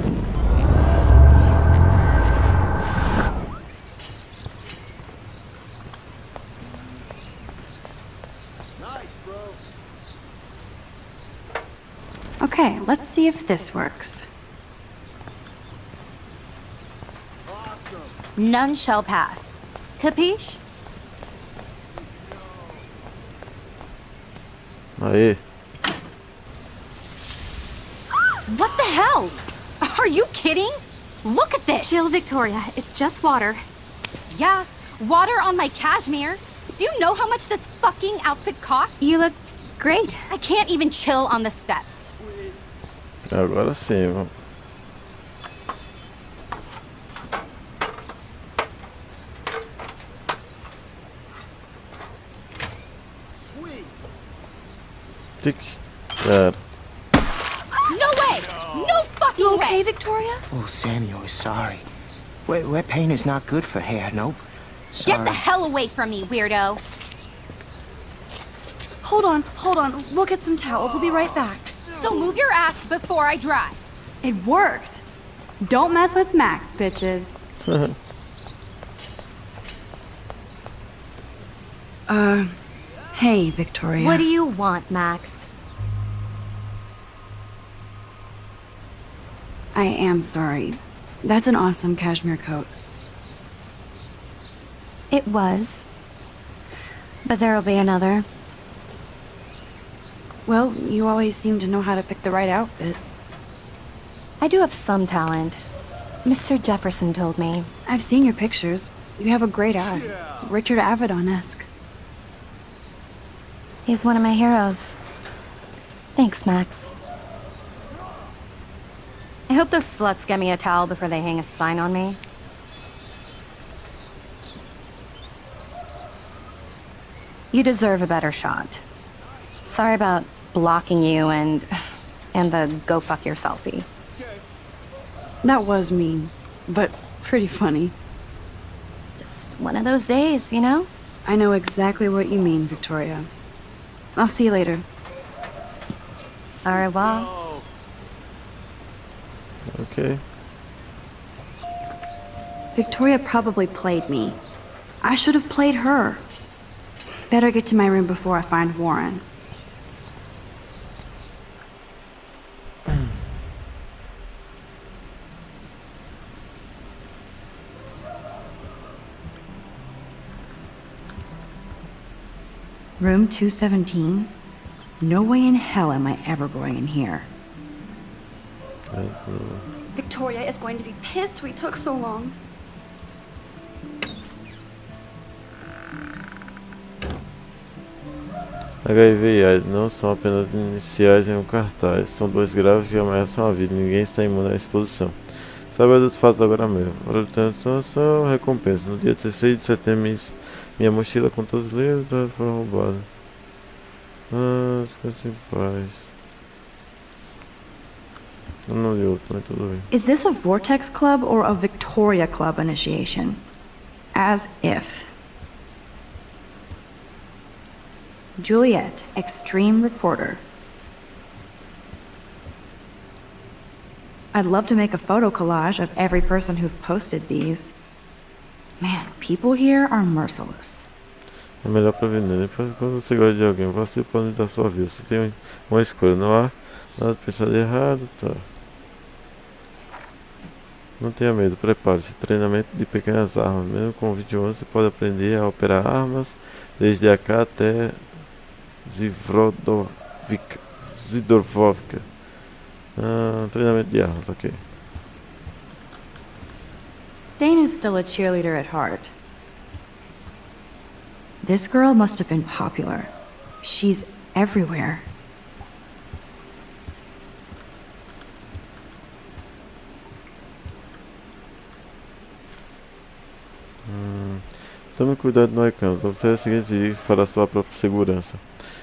S15: Nice, bro.
S2: Okay, let's see if this works.
S4: None shall pass. Capiche?
S1: Aê.
S4: What the hell? Are you kidding? Look at this!
S9: Chill, Victoria. It's just water.
S4: Yeah, water on my cashmere. Do you know how much this fucking outfit costs?
S9: You look great.
S4: I can't even chill on the steps.
S1: Agora sim, vamos.
S15: Sweet.
S1: Tic. Cara.
S4: No way! No fucking
S9: You okay,
S4: way!
S9: Victoria?
S16: Oh, Samuel is sorry. Wet paint is not good for hair, nope.
S4: Get
S16: Sorry.
S4: the hell away from me, weirdo!
S2: Hold on. We'll get some towels. We'll be right back.
S4: So move your ass before I drive.
S2: It worked. Don't mess with Max, bitches. Hey, Victoria.
S4: What do you want, Max?
S2: I am sorry. That's an awesome cashmere coat.
S4: It was. But there'll be another.
S2: Well, you always seem to know how to pick the right outfits.
S4: I do have some talent. Mr. Jefferson told me.
S2: I've seen your pictures. You have a great eye. Richard Avedon-esque.
S4: He's one of my heroes. Thanks, Max. I hope those sluts get me a towel before they hang a sign on me. You deserve a better shot. Sorry about blocking you and the go fuck your selfie.
S2: That was mean, but pretty funny.
S4: Just one of those days, you know?
S2: I know exactly what you mean, Victoria. I'll see you later.
S4: Au revoir.
S1: Ok.
S2: Victoria probably played me. I should have played her. Better get to my room before I find Warren. Room 217? No way in hell am I ever going in here.
S17: Victoria is going to be pissed we took so long.
S1: HIV e AIDS não são apenas iniciais em um cartaz, são doenças graves que ameaçam a vida e ninguém está imune à exposição. Saiba dos fatos agora mesmo. Hora de transformação, recompensa. No dia 16 de setembro, minha mochila com todos os livros foi roubada. Descanse em paz. Eu não li outro, mas tudo bem.
S2: Is this a Vortex Club or a Victoria Club initiation? As if. Juliet, extreme reporter. I'd love to make a photo collage of every person who've posted these. Man, people here are merciless.
S1: É melhor prevenir. Depois, quando você gosta de alguém, você pode mudar sua vida. Você tem uma escolha, não há nada de pensar de errado, tá? Não tenha medo, prepare-se. Treinamento de pequenas armas. Mesmo com 21 anos, você pode aprender a operar armas, desde AK até Zidorvovka. Treinamento de armas, ok.
S2: Dana's still a cheerleader at heart. This girl must have been popular. She's everywhere.
S1: Tome cuidado no recanto. Observe as seguintes dicas para a sua própria segurança.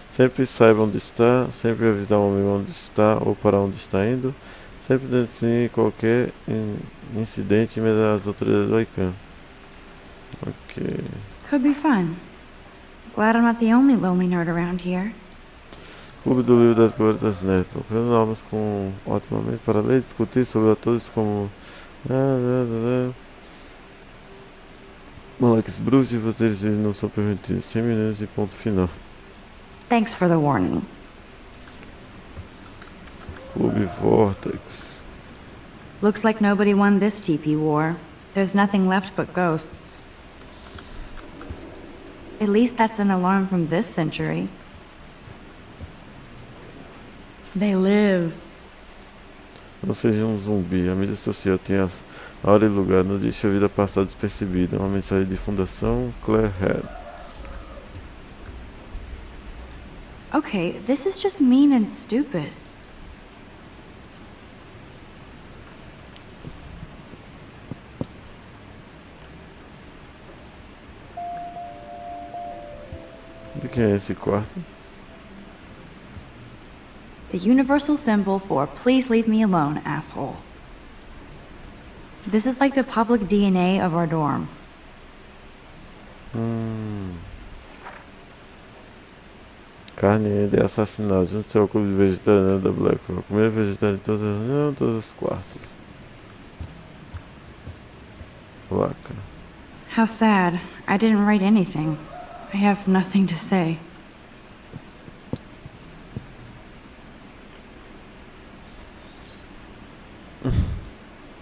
S1: Sempre saiba onde está, sempre avisar um amigo onde está ou para onde está indo. Sempre denuncie qualquer incidente mediante as autoridades do ICANN. Ok.
S2: Could be fun. Glad I'm not the only lonely nerd around here.
S1: Clube do Livro das Glórias das Nerds. Procurando almas com ótimo momento para ler e discutir sobre atores como... Moleques bruxos e vocês não são permitidos. 100 minutos e ponto final.
S2: Thanks for the warning.
S1: Clube Vortex.
S2: Looks like nobody won this TP war. There's nothing left but ghosts. At least that's an alarm from this century. They live.
S1: Não seja um zumbi. A mídia social tem a hora e lugar. Não deixe a vida passar despercebida. Uma mensagem de Fundação Claire Head.
S2: Okay, this is just mean and stupid.
S1: De quem é esse quarto?
S2: The universal symbol for please leave me alone, asshole. This is like the public DNA of our dorm.
S1: Carne ainda é assassinado. Junto ao clube vegetariano da Blackwell. Comer vegetariano em todas as quartas. Placa.
S2: How sad. I didn't write anything. I have nothing to say.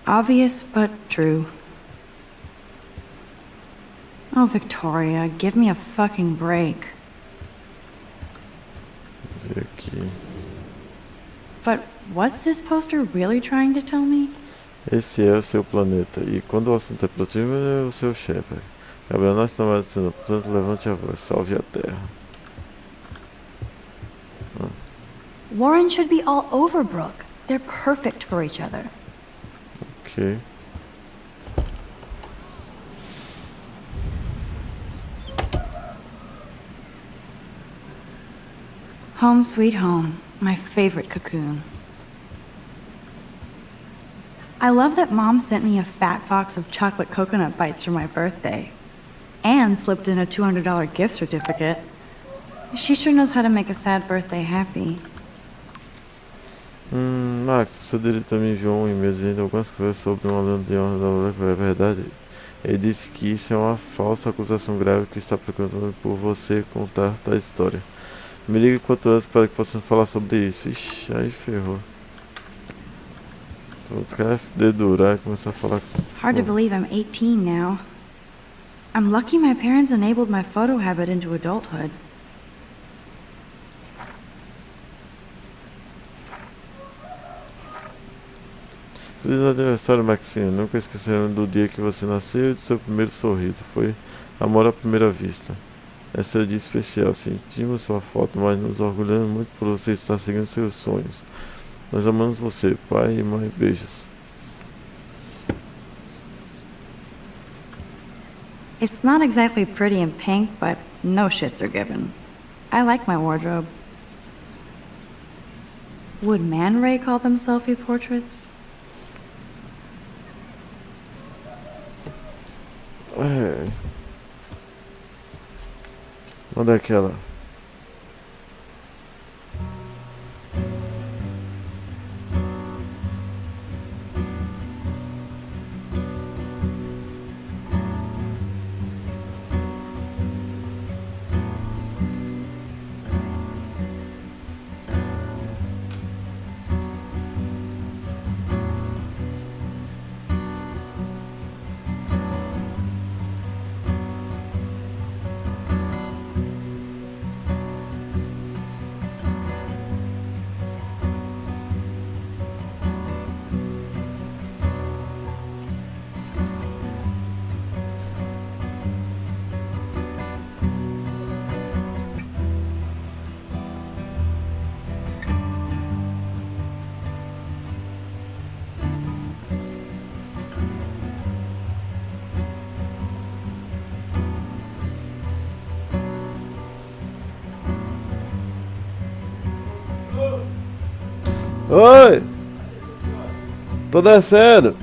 S2: Obvious, but true. Oh, Victoria, give me a fucking break.
S1: Ver aqui.
S2: But what's this poster really trying to tell me?
S1: Esse é o seu planeta. E quando o assunto é produtivo, é o seu chefe. Gabriel, nós estamos dizendo, portanto, levante a voz, salve a terra.
S2: Warren should be all over Brooke. They're perfect for each other.
S1: Ok.
S2: Home sweet home, my favorite cocoon. I love that Mom sent me a fat box of chocolate coconut bites for my birthday. And slipped in a $200 gift certificate. She sure knows how to make a sad birthday happy.
S1: Max, seu diretor me enviou um e-mail dizendo algumas coisas sobre um aluno de honra da Blackwell. É verdade? Ele disse que isso é uma falsa acusação grave que está procurando por você contar a história. Me ligue quanto antes para que possamos falar sobre isso. Ixi, aí ferrou. Então, os caras dedurar e começar a falar.
S2: Hard to believe I'm 18 now. I'm lucky my parents enabled my photo habit into adulthood.
S1: Feliz aniversário, Maxine. Nunca esqueceremos do dia que você nasceu e do seu primeiro sorriso. Foi amor à primeira vista. É seu dia especial. Sentimos sua foto, mas nos orgulhamos muito por você estar seguindo seus sonhos. Nós amamos você, pai e mãe. Beijos.
S2: It's not exactly pretty in pink, but no shits are given. I like my wardrobe. Would Man Ray call them selfie portraits?
S1: É. Onde é aquela? Oi! Tô descendo!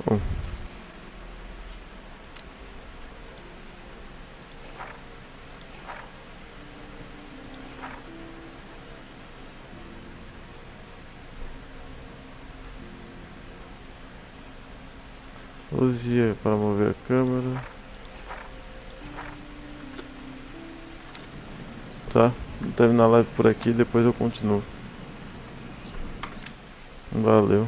S1: Bom. Use para mover a câmera. Tá, vou terminar a live por aqui, depois eu continuo. Valeu.